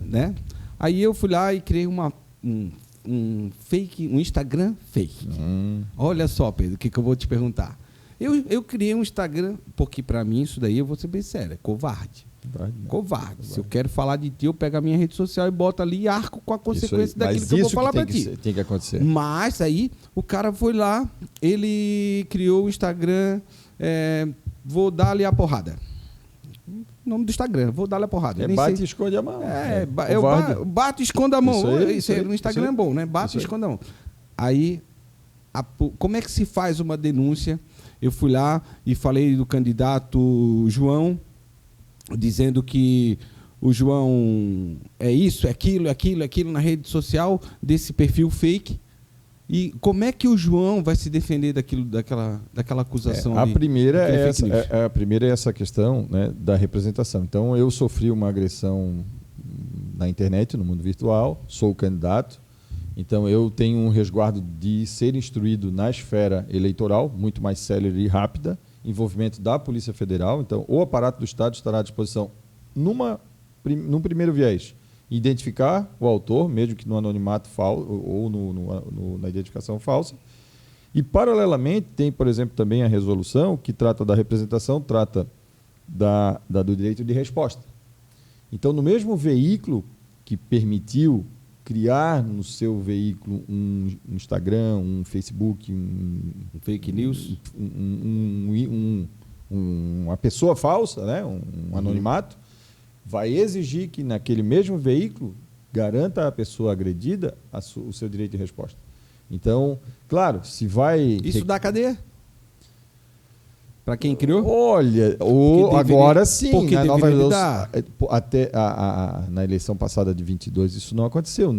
né? Aí eu fui lá e criei um fake, um Instagram fake. Olha só, Pedro, o que eu vou te perguntar. Eu criei um Instagram, porque para mim isso daí, eu vou ser bem sério, é covarde. Covarde. Se eu quero falar de ti, eu pego a minha rede social e boto ali e arco com a consequência daquilo que eu vou falar para ti. Tem que acontecer. Mas aí o cara foi lá, ele criou o Instagram, vou dar-lhe a porrada. O nome do Instagram, vou dar-lhe a porrada. Bate e esconde a mão. Bato e esconde a mão. Isso aí, no Instagram é bom, né? Bato e esconde a mão. Aí, como é que se faz uma denúncia? Eu fui lá e falei do candidato João, dizendo que o João é isso, é aquilo na rede social, desse perfil fake. E como é que o João vai se defender daquela acusação? A primeira é essa questão, né, da representação. Então, eu sofri uma agressão na internet, no mundo virtual, sou candidato. Então, eu tenho um resguardo de ser instruído na esfera eleitoral, muito mais célere e rápida, envolvimento da Polícia Federal. Então, o aparato do Estado estará à disposição num primeiro viés, identificar o autor, mesmo que no anonimato falso ou na identificação falsa. E, paralelamente, tem, por exemplo, também a resolução que trata da representação, trata do direito de resposta. Então, no mesmo veículo que permitiu criar no seu veículo um Instagram, um Facebook, um fake news, uma pessoa falsa, né? um anonimato, vai exigir que naquele mesmo veículo garanta à pessoa agredida o seu direito de resposta. Então, claro, se vai... Isso dá cadeia? Para quem criou? Olha, agora sim, na nova eleição, até na eleição passada de 22 isso não aconteceu.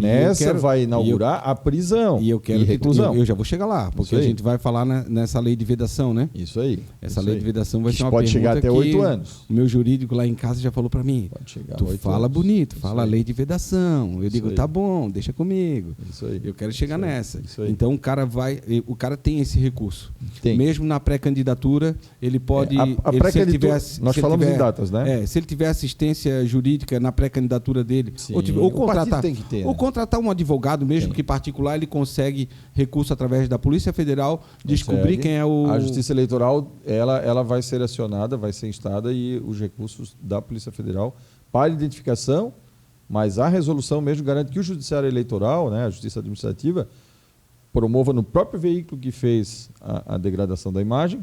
Vai inaugurar a prisão e reclusão. Eu já vou chegar lá, porque a gente vai falar nessa lei de vedação, né? Isso aí. Essa lei de vedação vai ser uma pode chegar até 8 anos. O meu jurídico lá em casa já falou para mim. Pode chegar tu fala bonito, fala lei de vedação. Eu digo, tá bom, deixa comigo. Isso aí. Eu quero chegar nessa. Então o cara tem esse recurso. Mesmo na pré-candidatura, ele pode... Nós falamos em datas, né? Se ele tiver assistência jurídica na pré-candidatura dele, ou contratar um advogado, mesmo que particular, ele consegue recurso através da Polícia Federal, descobrir quem é o... A Justiça Eleitoral, ela vai ser acionada, vai ser instada, e os recursos da Polícia Federal para identificação, mas a resolução mesmo garante que o Judiciário Eleitoral, né, a Justiça Administrativa, promova no próprio veículo que fez a degradação da imagem,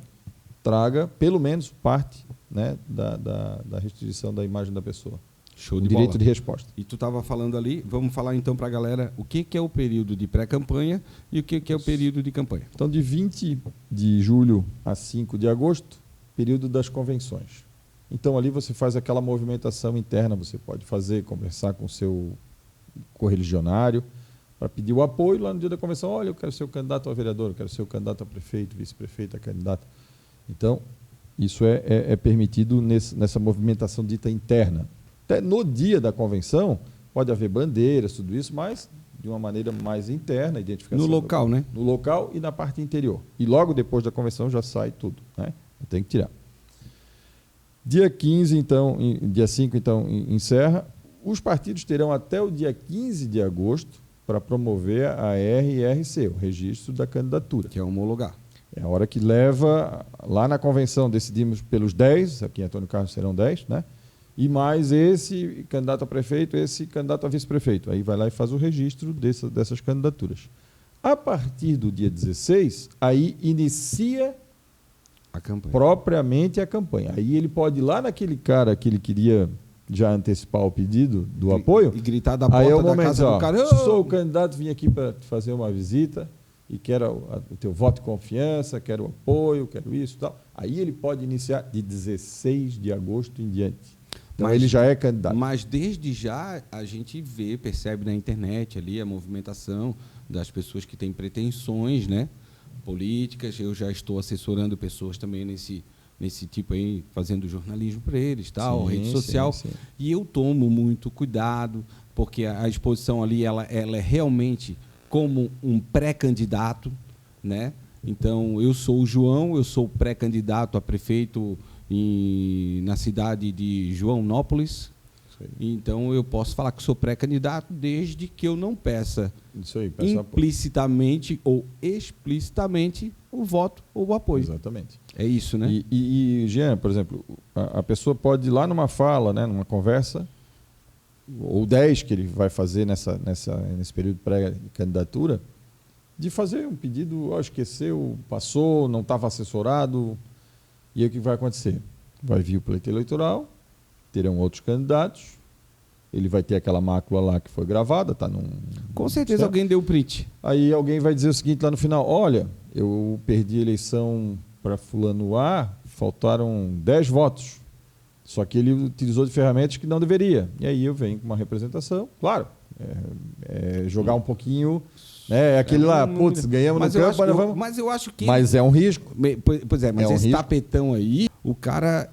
traga pelo menos parte, né, da restituição da imagem da pessoa. Show de direito bola. de resposta. E tu estava falando ali, vamos falar então para a galera o que é o período de pré-campanha e o que é o período de campanha. Então, de 20 de julho a 5 de agosto, período das convenções. Então, ali você faz aquela movimentação interna, você pode conversar com o seu correligionário, para pedir o apoio lá no dia da convenção. Olha, eu quero ser o candidato a vereador, eu quero ser o candidato a prefeito, vice-prefeito, a candidato. Então, isso é permitido nessa movimentação dita interna. Até no dia da convenção, pode haver bandeiras, tudo isso, mas de uma maneira mais interna, identificação. No local, né? No local e na parte interior. E logo depois da convenção já sai tudo, né? Tem que tirar. Dia 15, então, dia 5, então, encerra. Os partidos terão até o dia 15 de agosto para promover a RRC, o registro da candidatura. Que é homologar. É a hora que leva, lá na convenção decidimos pelos 10, aqui em Antônio Carlos serão 10, né? E mais esse candidato a prefeito, esse candidato a vice-prefeito. Aí vai lá e faz o registro dessas candidaturas. A partir do dia 16, aí inicia propriamente a campanha. Aí ele pode ir lá naquele cara que ele queria já antecipar o pedido do apoio. E gritar da porta da casa do cara. Sou o candidato, vim aqui para te fazer uma visita e quero o teu voto de confiança, quero o apoio, quero isso e tal. Aí ele pode iniciar de 16 de agosto em diante. Então, ele já é candidato. Mas desde já a gente percebe na internet ali a movimentação das pessoas que têm pretensões, né, políticas. Eu já estou assessorando pessoas também nesse tipo aí, fazendo jornalismo para eles, tal, Sim, rede social. sim. E eu tomo muito cuidado, porque a exposição ali ela é realmente como um pré-candidato, né? Então, eu sou o João, eu sou pré-candidato a prefeito na cidade de Joanópolis. Então, eu posso falar que sou pré-candidato desde que eu não peça Isso aí, implicitamente ou explicitamente o voto ou o apoio. Exatamente. É isso, né? E Jean, por exemplo, a pessoa pode ir lá numa fala, né, numa conversa, ou 10 que ele vai fazer nesse período pré-candidatura, de fazer um pedido, esqueceu, passou, não estava assessorado, e aí o que vai acontecer? Vai vir o pleito eleitoral, terão outros candidatos, ele vai ter aquela mácula lá que foi gravada, tá num... Com certeza alguém deu o print. Aí alguém vai dizer o seguinte lá no final, olha, eu perdi a eleição para fulano A, faltaram 10 votos, só que ele utilizou de ferramentas que não deveria. E aí eu venho com uma representação, claro, jogar um pouquinho... É aquele lá, putz, ganhamos no campo, mas eu acho que... Mas é um risco. Pois é, mas esse tapetão aí, o cara...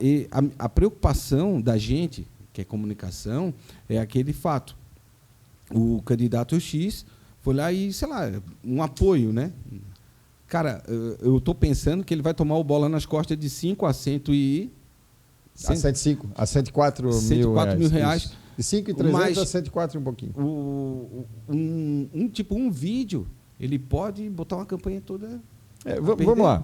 A preocupação da gente, que é comunicação, é aquele fato. O candidato X foi lá e, sei lá, um apoio, né? Cara, eu estou pensando que ele vai tomar o bola nas costas de 5 a 105, a 104 mil reais. De 5.300 a 104 e um pouquinho. Um vídeo, ele pode botar uma campanha toda... Vamos lá.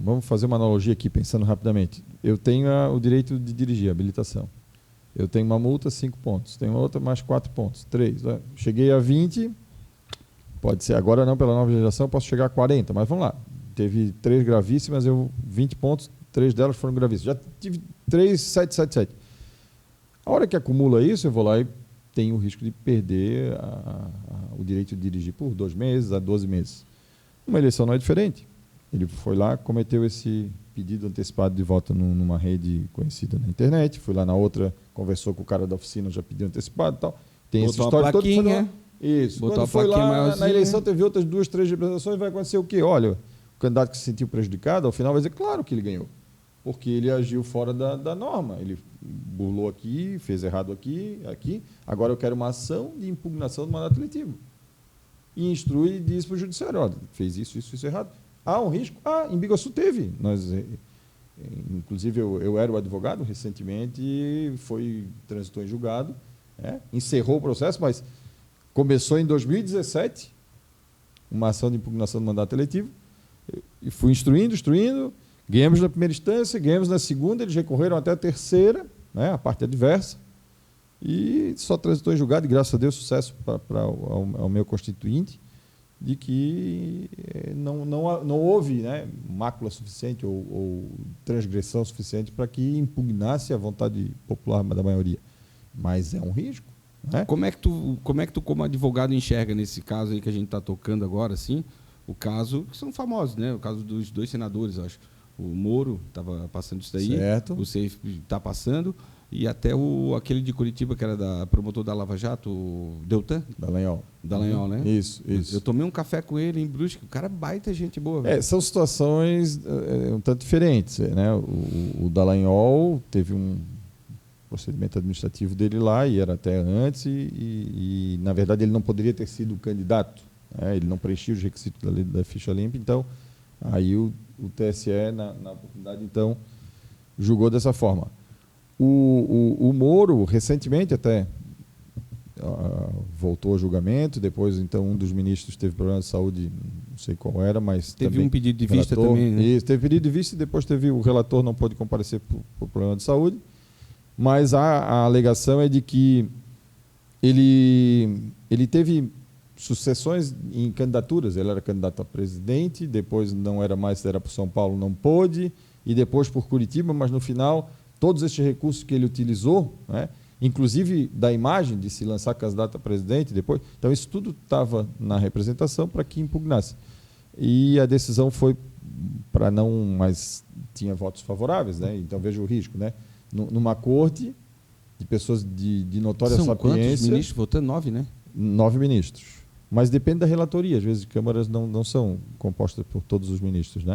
Vamos fazer uma analogia aqui, pensando rapidamente. Eu tenho o direito de dirigir, a habilitação. Eu tenho uma multa, 5 pontos. Tenho outra, mais 4 pontos, 3. Cheguei a 20, pode ser, agora não, pela nova legislação, posso chegar a 40, mas vamos lá. Teve 3 gravíssimas, 20 pontos, 3 delas foram gravíssimas. Já tive 3, 7. A hora que acumula isso, eu vou lá e tenho o risco de perder o direito de dirigir por 2 meses a 12 meses. Uma eleição não é diferente. Ele foi lá, cometeu esse pedido antecipado de voto numa rede conhecida na internet, foi lá na outra, conversou com o cara da oficina, já pediu antecipado e tal. Tem essa história toda. Isso. Quando foi lá, na eleição teve outras 2, 3 representações, vai acontecer o quê? Olha, o candidato que se sentiu prejudicado, ao final vai dizer, claro que ele ganhou. Porque ele agiu fora da norma. Ele burlou aqui, fez errado aqui. Agora eu quero uma ação de impugnação do mandato eletivo. E instrui e diz para o judiciário, olha, fez isso errado. Há um risco? Em Biguaçu teve. Inclusive, eu era o advogado recentemente e transitou em julgado, encerrou o processo, mas começou em 2017 uma ação de impugnação do mandato eletivo. E fui instruindo, ganhamos na primeira instância, ganhamos na segunda, eles recorreram até a terceira, a parte adversa, e só transitou em julgado, e graças a Deus, sucesso ao meu constituinte, de que não houve mácula suficiente ou transgressão suficiente para que impugnasse a vontade popular da maioria. Mas é um risco. Como é que tu, como advogado, enxerga nesse caso aí que a gente está tocando agora, assim, o caso, que são famosos, né? O caso dos 2 senadores, acho. O Moro estava passando isso daí, certo. O Seif está passando, e até aquele de Curitiba, que era promotor da Lava Jato, o Deltan. Dallagnol, né? Isso. Eu tomei um café com ele em Brusque, o cara baita gente boa. São situações um tanto diferentes. Né? O Dallagnol teve um procedimento administrativo dele lá, e era até antes, e na verdade, ele não poderia ter sido candidato. Ele não preenchia os requisitos da ficha limpa, então, aí o TSE, na oportunidade, então, julgou dessa forma. O Moro, recentemente até, voltou ao julgamento, depois, então, um dos ministros teve problema de saúde, não sei qual era, mas... Teve um pedido de vista também, né? Isso, teve pedido de vista, e depois o relator não pôde comparecer por problema de saúde, mas a alegação é de que ele teve sucessões em candidaturas. Ele era candidato a presidente, depois não era mais, era para São Paulo, não pôde, e depois por Curitiba, mas no final, todos estes recursos que ele utilizou, inclusive da imagem de se lançar candidato a presidente, depois, então isso tudo estava na representação para que impugnasse. E a decisão foi para não, mas tinha votos favoráveis, então veja o risco, numa corte de pessoas de notória São sapiência... Quantos ministros votando? 9, né? 9 ministros. Mas depende da relatoria. Às vezes, câmaras não são compostas por todos os ministros,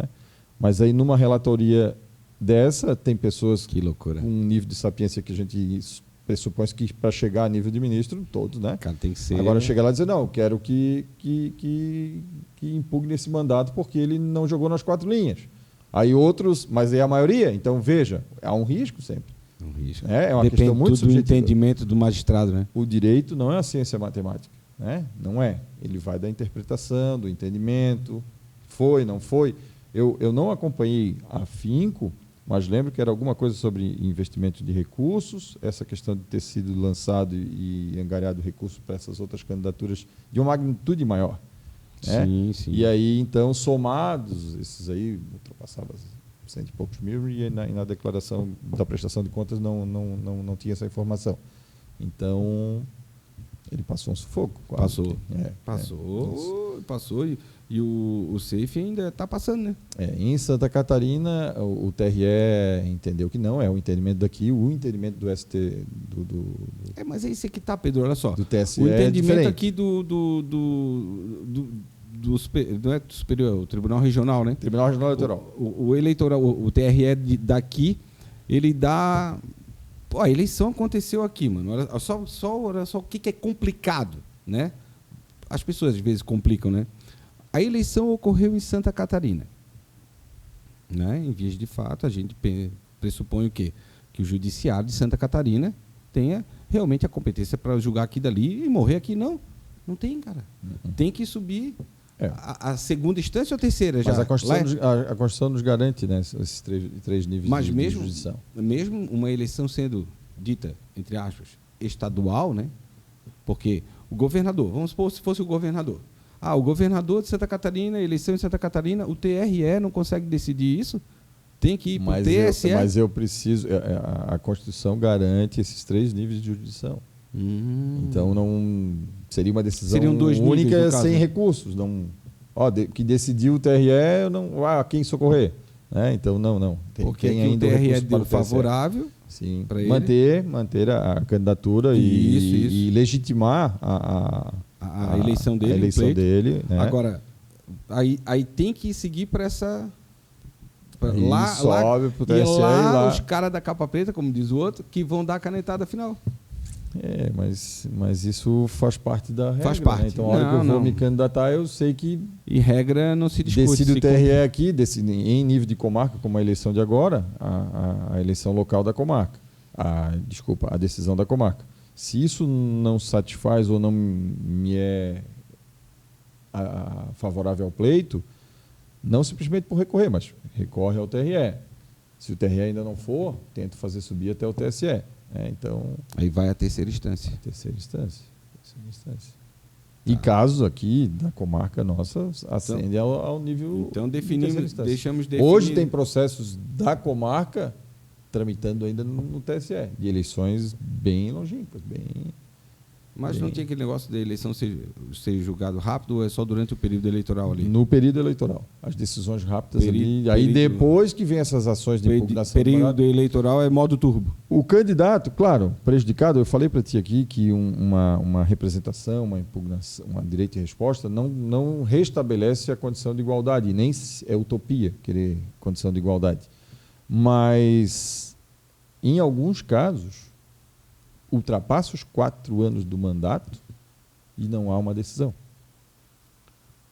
Mas aí numa relatoria dessa, tem pessoas Que loucura. com um nível de sapiência que a gente pressupõe que para chegar a nível de ministro, todos, né? Cara, tem que ser... Agora chega lá e dizer, não, eu quero que impugne esse mandato porque ele não jogou nas 4 linhas. Aí outros, mas é a maioria, então veja, há um risco sempre. Um risco. É uma Depende questão muito tudo do subjetiva. entendimento do magistrado, né? O direito não é a ciência matemática, né? Não é. Ele vai da interpretação, do entendimento, foi, não foi. Eu não acompanhei afinco, mas lembro que era alguma coisa sobre investimento de recursos, essa questão de ter sido lançado e angariado recursos para essas outras candidaturas de uma magnitude maior. Né? Sim, sim. E aí, então, somados, esses aí ultrapassavam 100 e poucos mil e na declaração da prestação de contas não tinha essa informação. Então, ele passou um sufoco. Quase. Passou. E o SAFE ainda está passando, né? Em Santa Catarina, o TRE entendeu que não, é o entendimento daqui, o entendimento do ST, Mas é isso que tá, Pedro, olha só. do TSE O entendimento diferente. aqui não é do superior, o Tribunal Regional, né? Tribunal Regional Eleitoral. O eleitoral, o TRE daqui, ele dá... Pô, a eleição aconteceu aqui, mano. Olha só o que é complicado, né? As pessoas às vezes complicam, né? A eleição ocorreu em Santa Catarina. Né? Em vias de fato, a gente pressupõe o quê? Que o judiciário de Santa Catarina tenha realmente a competência para julgar aqui dali e morrer aqui. Não tem, cara. Tem que subir a segunda instância ou a terceira já. Mas a Constituição nos garante, né, esses três níveis Mas de mesmo, jurisdição. mesmo uma eleição sendo dita, entre aspas, estadual, né? Porque o governador, vamos supor se fosse o governador. O governador de Santa Catarina, eleição em Santa Catarina, o TRE não consegue decidir isso? Tem que ir para o TSE? Mas eu preciso... A Constituição garante esses 3 níveis de jurisdição. Então, não seria uma decisão Seriam 2 níveis, única no caso, sem né? recursos. Não, que decidiu o TRE, quem socorrer? Né? Então, não. Porque tem aqui ainda o TRE recurso para deu o TSE. favorável. Sim, para ele. manter a candidatura Isso. e legitimar A eleição dele. A eleição dele, né? Agora, aí tem que seguir para essa... Sobe pro TSE e lá, lá os caras da capa preta, como diz o outro, que vão dar a canetada final. Mas isso faz parte da regra. Faz parte. Né? Então, a hora que eu vou me candidatar, eu sei que E regra não se discute. decide o TRE aqui, decide em nível de comarca, como a eleição de agora, a eleição local da comarca. A decisão da comarca. Se isso não satisfaz ou não me é favorável ao pleito, não simplesmente por recorrer, mas recorre ao TRE. Se o TRE ainda não for, tento fazer subir até o TSE. Então, aí vai a terceira instância. Terceira instância. E casos aqui da comarca nossa ascendem ao nível. Então deixamos definir. Hoje tem processos da comarca tramitando ainda no TSE, de eleições bem longínquas, Mas não tinha aquele negócio da eleição ser julgado rápido ou é só durante o período eleitoral ali? No período eleitoral. As decisões rápidas ali. Aí depois que vem essas ações de impugnação. Período eleitoral é modo turbo. O candidato, claro, prejudicado, eu falei para ti aqui que uma representação, uma impugnação, um direito de resposta não restabelece a condição de igualdade, nem é utopia querer condição de igualdade. Mas, em alguns casos, ultrapassa os 4 anos do mandato e não há uma decisão.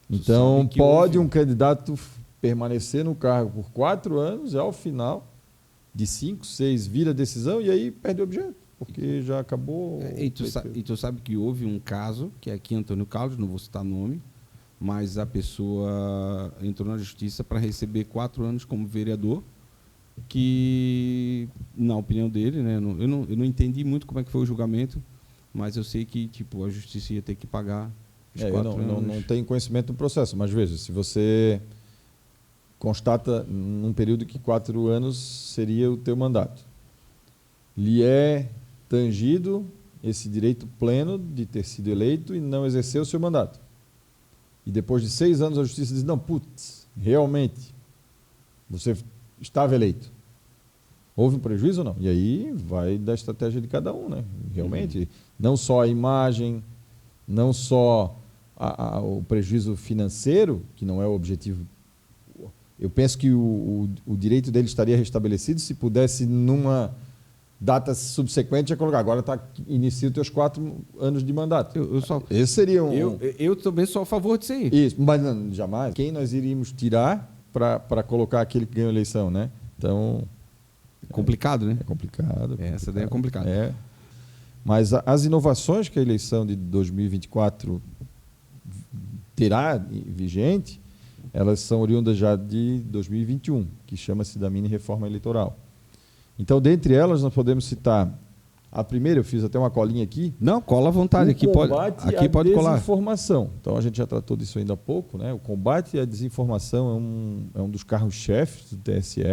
Então, pode um candidato permanecer no cargo por 4 anos e, ao final de 5, 6, vira decisão e aí perde o objeto, porque já acabou... E tu sabe que houve um caso, que é aqui Antônio Carlos, não vou citar nome, mas a pessoa entrou na justiça para receber 4 anos como vereador, que, na opinião dele, né, eu não entendi muito como é que foi o julgamento, mas eu sei que a justiça ia ter que pagar os 4 anos. Não tenho conhecimento do processo, mas veja, se você constata num período que 4 anos seria o teu mandato, lhe é tangido esse direito pleno de ter sido eleito e não exercer o seu mandato. E depois de 6 anos a justiça diz, não, realmente, você estava eleito. Houve um prejuízo ou não? E aí vai da estratégia de cada um, né? Realmente, não só a imagem, não só o prejuízo financeiro, que não é o objetivo Eu penso que o direito dele estaria restabelecido se pudesse, numa data subsequente, a colocar. Agora inicia os teus 4 anos de mandato. Esse seria eu também sou a favor disso aí. Isso, mas não, jamais. Quem nós iríamos tirar para colocar aquele que ganhou a eleição, né? Então... É complicado, né? É complicado. Essa daí é complicado. Mas as inovações que a eleição de 2024 terá vigente, elas são oriundas já de 2021, que chama-se da mini-reforma eleitoral. Então, dentre elas, nós podemos citar a primeira, eu fiz até uma colinha aqui. Não, cola à vontade. Aqui pode colar. Desinformação. Então, a gente já tratou disso ainda há pouco, né? O combate à desinformação é um dos carros-chefes do TSE,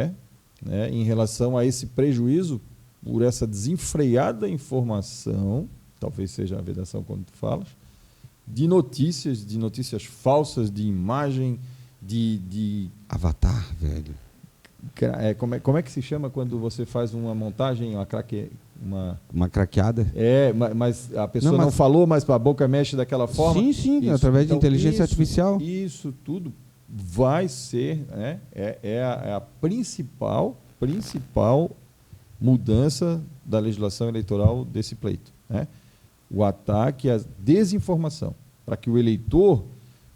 né? Em relação a esse prejuízo por essa desenfreada informação, talvez seja a vedação quando tu falas, de notícias falsas, de imagem, de... Avatar, velho. Como é que se chama quando você faz uma montagem, uma craqueada? Mas a pessoa não falou, mas a boca mexe daquela forma. Sim, isso, através de inteligência artificial. Isso tudo vai ser, né, a principal mudança da legislação eleitoral desse pleito, né? O ataque à desinformação, para que o eleitor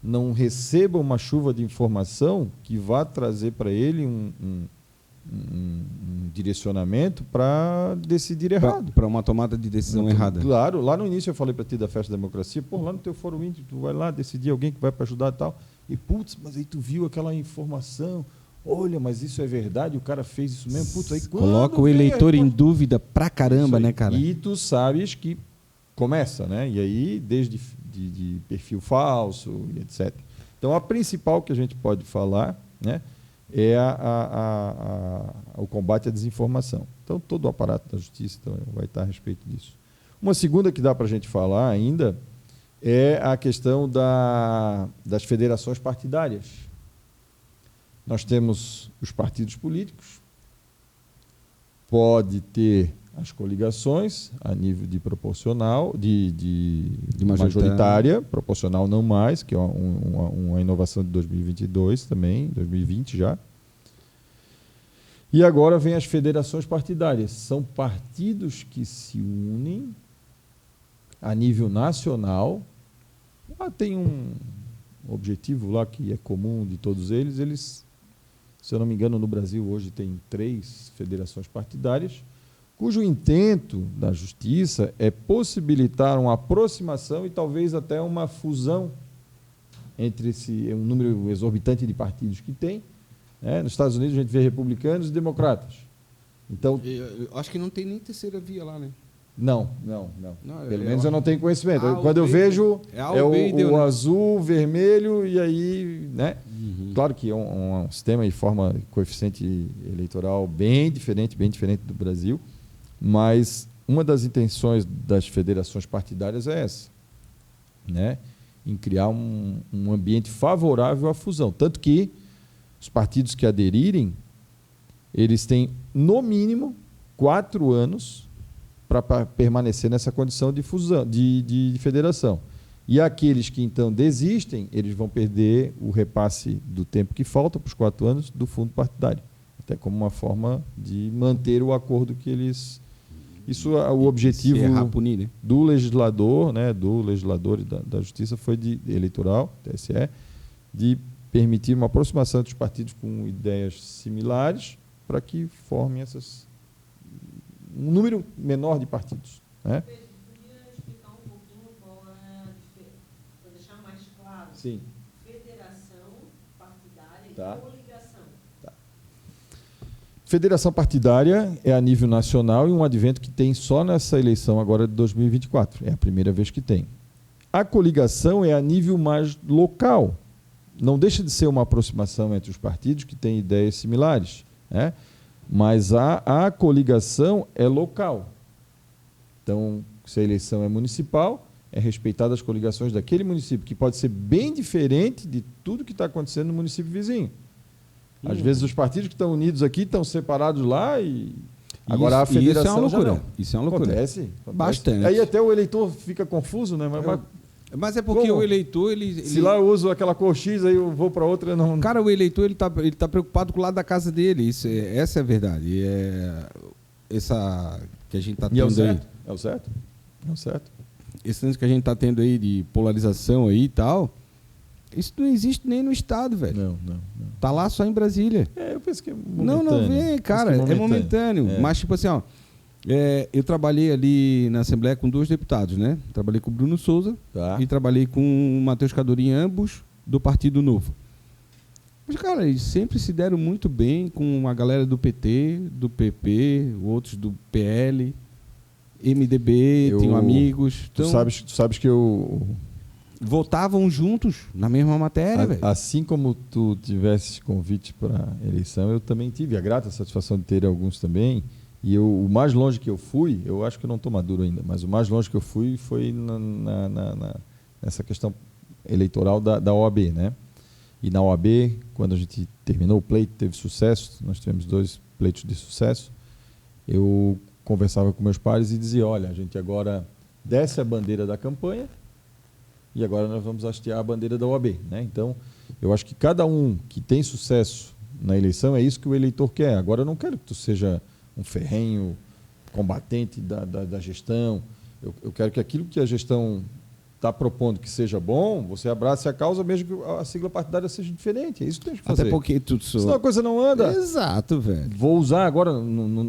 não receba uma chuva de informação que vá trazer para ele um direcionamento para decidir errado. Para uma tomada de decisão errada. Claro, lá no início eu falei para ti da Festa da Democracia, lá no teu fórum íntimo, tu vai lá decidir alguém que vai para ajudar e tal, e putz, mas aí tu viu aquela informação, olha, mas isso é verdade, o cara fez isso mesmo, putz, aí coloca o eleitor em dúvida pra caramba, né, cara? E tu sabes que começa, né? E aí, desde de perfil falso e etc. Então, a principal que a gente pode falar, né, é o combate à desinformação. Então, todo o aparato da justiça vai estar a respeito disso. Uma segunda que dá para a gente falar ainda é a questão das federações partidárias. Nós temos os partidos políticos, pode ter as coligações a nível de proporcional, de majoritária, proporcional não mais, que é uma inovação de 2022 também, 2020 já. E agora vem as federações partidárias. São partidos que se unem a nível nacional. Lá tem um objetivo lá que é comum de todos eles, se eu não me engano, no Brasil hoje tem 3 federações partidárias, cujo intento da justiça é possibilitar uma aproximação e talvez até uma fusão entre um número exorbitante de partidos que tem. Né? Nos Estados Unidos a gente vê republicanos e democratas. Então, eu acho que não tem nem terceira via lá, né? Não. Pelo menos eu não tenho conhecimento. Quando eu vejo, o azul, vermelho e aí... Né? Uhum. Claro que é um sistema de forma coeficiente eleitoral bem diferente do Brasil, mas uma das intenções das federações partidárias é essa, né? Em criar um ambiente favorável à fusão. Tanto que os partidos que aderirem, eles têm, no mínimo, 4 anos para permanecer nessa condição de fusão, de federação. E aqueles que, então, desistem, eles vão perder o repasse do tempo que falta para os 4 anos do fundo partidário. Até como uma forma de manter o acordo que eles... Isso é o objetivo punir, né? do legislador, né, e da Justiça foi eleitoral, TSE, de permitir uma aproximação dos partidos com ideias similares para que formem um número menor de partidos. Né? Pedro, podia explicar um pouquinho qual é a diferença, para deixar mais claro? Sim. Federação partidária Tá. e coligação. Tá. Federação partidária é a nível nacional e um advento que tem só nessa eleição agora de 2024. É a primeira vez que tem. A coligação é a nível mais local. Não deixa de ser uma aproximação entre os partidos que têm ideias similares, né? Mas a coligação é local. Então, se a eleição é municipal, é respeitada as coligações daquele município, que pode ser bem diferente de tudo que está acontecendo no município vizinho. Às vezes os partidos que estão unidos aqui estão separados lá e... Agora a federação isso é uma loucura. já não. Isso é uma loucura. Acontece. Bastante. Aí até o eleitor fica confuso, né? Mas é porque Como? o eleitor, Se lá eu uso aquela cor X, aí eu vou para outra, eu não... Cara, o eleitor, ele tá preocupado com o lado da casa dele. Essa é a verdade. E essa que a gente tá E é o tendo aí. certo? É o certo? É o certo. Esse lance que a gente tá tendo aí de polarização aí e tal, isso não existe nem no Estado, velho. Não. Tá lá só em Brasília. Eu penso que é momentâneo. Não vem, cara. É momentâneo. É. Mas, tipo assim, ó. Eu trabalhei ali na Assembleia com 2 deputados, né? Trabalhei com o Bruno Souza Tá. e trabalhei com o Matheus Cadorim, ambos do Partido Novo. Mas, cara, eles sempre se deram muito bem com a galera do PT, do PP, outros do PL, MDB, tinham amigos. Tu Então, sabes que eu... votavam juntos na mesma matéria, velho. Assim como tu tivesse convite para eleição, eu também tive a grata satisfação de ter alguns também. E o mais longe que eu fui, eu acho que eu não estou maduro ainda, mas o mais longe que eu fui foi nessa questão eleitoral da OAB, né? E na OAB, quando a gente terminou o pleito, teve sucesso, nós tivemos 2 pleitos de sucesso, eu conversava com meus pares e dizia, olha, a gente agora desce a bandeira da campanha e agora nós vamos hastear a bandeira da OAB, né? Então, eu acho que cada um que tem sucesso na eleição, é isso que o eleitor quer. Agora, eu não quero que tu seja um ferrenho combatente da gestão. Eu quero que aquilo que a gestão está propondo que seja bom, você abrace a causa, mesmo que a sigla partidária seja diferente. É isso que tem que fazer. Até porque tu... Senão a coisa não anda. Exato, velho. Vou usar agora,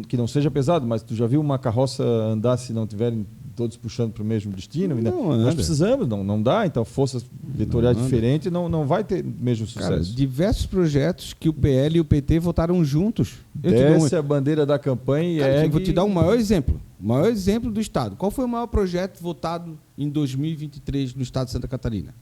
que não seja pesado, mas tu já viu uma carroça andar se não tiverem todos puxando para o mesmo destino? Não anda. Nós precisamos, não dá. Então, forças vetoriais diferentes não vai ter mesmo sucesso. Cara, diversos projetos que o PL e o PT votaram juntos. Desce a bandeira da campanha e Cara, eu vou te dar um maior exemplo. O maior exemplo do Estado. Qual foi o maior projeto votado em 2023 no Estado de Santa Catarina?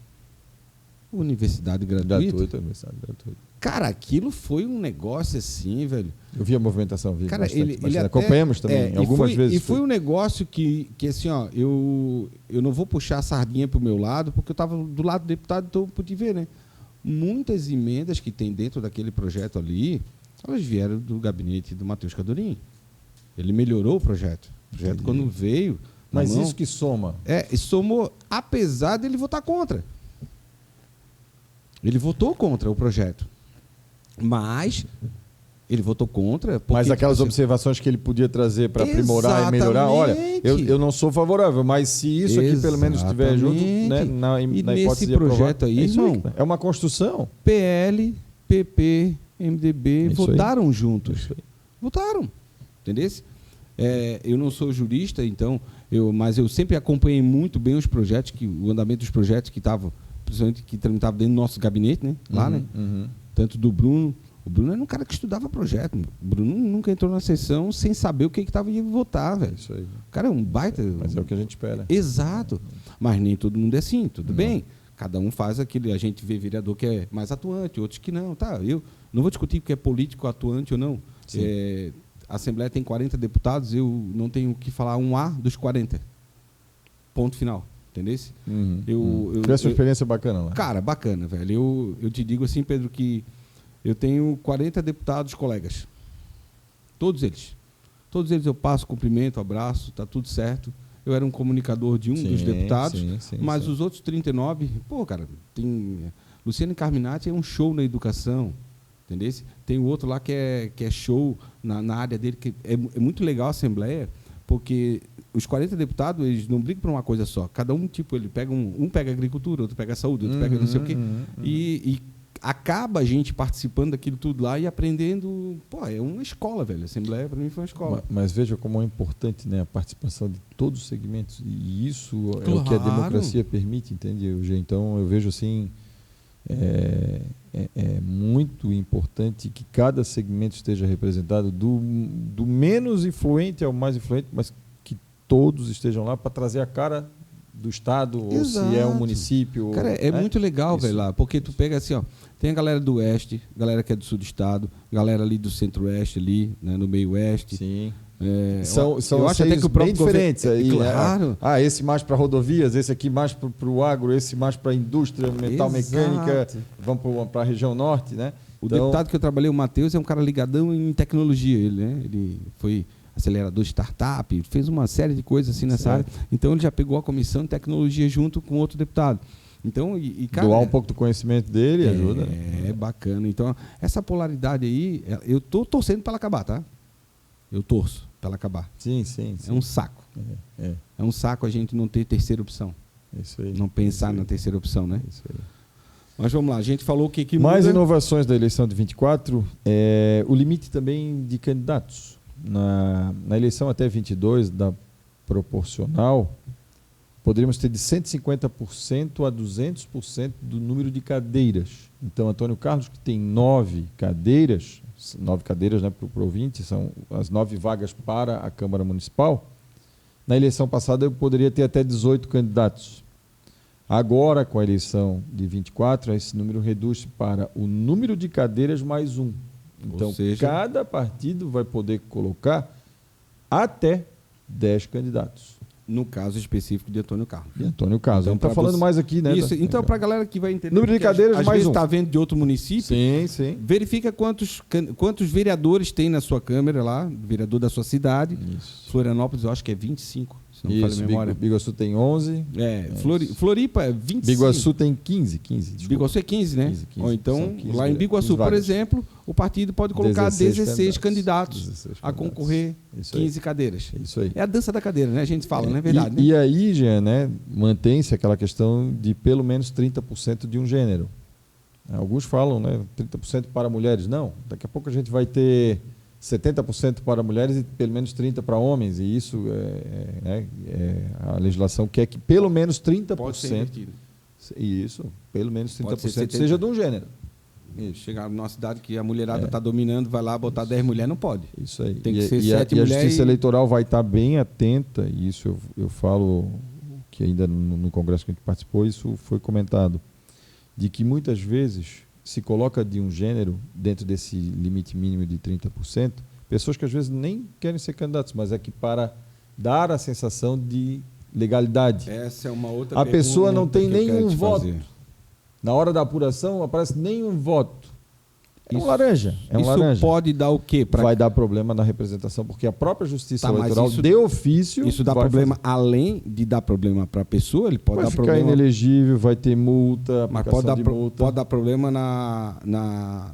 Universidade gratuita. Universidade gratuita. Cara, aquilo foi um negócio assim, velho. Eu vi a movimentação, Cara, bastante, ele bastante. até, Acompanhamos também, algumas vezes. E foi um negócio que assim, ó, eu não vou puxar a sardinha pro meu lado, porque eu estava do lado do deputado, então eu pude ver, né? Muitas emendas que tem dentro daquele projeto ali, elas vieram do gabinete do Matheus Cadorim. Ele melhorou o projeto. O projeto, quando veio... Mas isso que soma. Somou, apesar dele votar contra. Ele votou contra o projeto. Mas ele votou contra... Porque, mas aquelas tipo, observações que ele podia trazer para aprimorar e melhorar, olha, eu não sou favorável, mas se isso aqui pelo menos estiver junto, né, na hipótese de aprovar, projeto aí, irmão, é uma construção. PL, PP, MDB votaram juntos. Isso aí. Votaram. Entendeu? Eu não sou jurista, então, mas eu sempre acompanhei muito bem os projetos, o andamento dos projetos que estavam, principalmente que tramitavam dentro do nosso gabinete, né? Lá, né? Tanto do Bruno. O Bruno era um cara que estudava projeto. O Bruno nunca entrou na sessão sem saber o que estava indo votar, velho. Isso aí. O cara é um baita. Mas é o que a gente espera. Exato. Mas nem todo mundo é assim, tudo bem. Cada um faz aquilo. A gente vê vereador que é mais atuante, outros que não. Tá, eu não vou discutir porque é político atuante ou não. A Assembleia tem 40 deputados, eu não tenho que falar um A dos 40. Ponto final. Entendeu? Tivesse uma experiência bacana lá. Cara, bacana, velho. Eu te digo assim, Pedro, que eu tenho 40 deputados colegas. Todos eles. Todos eles eu passo, cumprimento, abraço, tá tudo certo. Eu era um comunicador de dos deputados, mas os outros 39, cara, tem... Luciano Carminati é um show na educação, entendeu? Tem o outro lá que é show na área dele, que é muito legal a Assembleia, porque os 40 deputados, eles não brigam por uma coisa só. Cada um, ele pega um pega agricultura, outro pega saúde, outro pega não sei o quê. E acaba a gente participando daquilo tudo lá e aprendendo. É uma escola, velho. A Assembleia, para mim, foi uma escola. Mas veja como é importante, né, a participação de todos os segmentos. E isso é o que a democracia permite, entende? Então, eu vejo assim, é muito importante que cada segmento esteja representado, do menos influente ao mais influente, mas que todos estejam lá para trazer a cara do Estado, ou se é um município. Cara, é muito legal, velho, lá, porque tu pega assim, ó, tem a galera do Oeste, galera que é do Sul do Estado, galera ali do Centro-Oeste, ali, né, no Meio-Oeste. Sim. São eu acho até que o próprio bem diferentes. Aí, claro. Esse mais para rodovias, esse aqui mais para o agro, esse mais para a indústria metal mecânica, vamos para a região norte, né? O deputado que eu trabalhei, o Matheus, é um cara ligadão em tecnologia, ele, né? Ele foi acelerador de startup, fez uma série de coisas assim nessa área. Então ele já pegou a comissão de tecnologia junto com outro deputado. Então, cara, doar um pouco do conhecimento dele ajuda. É bacana. Então, essa polaridade aí, eu tô torcendo para ela acabar, tá? Eu torço para ela acabar. Sim. É um saco. É um saco a gente não ter terceira opção. Isso aí. Não pensar na terceira opção, né? Isso aí. Mas vamos lá, a gente falou o que Mais muda. inovações da eleição de 24, o limite também de candidatos. Na eleição até 22 da proporcional, poderíamos ter de 150% a 200% do número de cadeiras. Então, Antônio Carlos, que tem 9 cadeiras, né, para o ouvinte, são as 9 vagas para a Câmara Municipal, na eleição passada eu poderia ter até 18 candidatos. Agora, com a eleição de 24, esse número reduz para o número de cadeiras mais um. Então, cada partido vai poder colocar até 10 candidatos. No caso específico de Antônio Carlos. De Antônio Carlos. Então, a gente está falando mais aqui, né? Isso, então, para a galera que vai entender. Número de cadeiras às mais vezes um. está vendo de outro município. Sim. Verifica quantos vereadores tem na sua Câmara lá, vereador da sua cidade. Isso. Florianópolis, eu acho que é 25, se não me falha a memória. Biguaçu tem 11. Floripa é 25. Biguaçu tem 15. Biguaçu é 15, né? 15. Ou então, 15 lá em Biguaçu, por exemplo, o partido pode colocar 16 candidatos a concorrer 15 cadeiras. Isso aí. É a dança da cadeira, né? A gente fala, não é verdade? E aí, Jean, né, mantém-se aquela questão de pelo menos 30% de um gênero. Alguns falam, né, 30% para mulheres. Não, daqui a pouco a gente vai ter 70% para mulheres e pelo menos 30% para homens. E isso a legislação quer que pelo menos 30%. Pode ser invertido. Isso, pelo menos 30% ser seja de um gênero. Isso. Chegar numa cidade que a mulherada está dominando, vai lá botar 10 mulheres, não pode. Isso aí. Tem que ser 7 mulheres. mulheres. A Justiça Eleitoral vai estar bem atenta, e isso eu falo que ainda no congresso que a gente participou, isso foi comentado, de que muitas vezes se coloca de um gênero dentro desse limite mínimo de 30%, pessoas que às vezes nem querem ser candidatos, mas é que para dar a sensação de legalidade. Essa é uma outra A pessoa não tem nenhum voto. fazer. Na hora da apuração, não aparece nenhum voto. É um Isso- laranja. É um Isso laranja. pode dar o quê? Vai dar problema na representação, porque a própria Justiça Tá, mas Eleitoral, isso- de ofício... Isso dá vai problema, fazer. além de dar problema para a pessoa, ele pode Vai dar ficar problema. inelegível, vai ter multa, Mas aplicação de multa. pode dar problema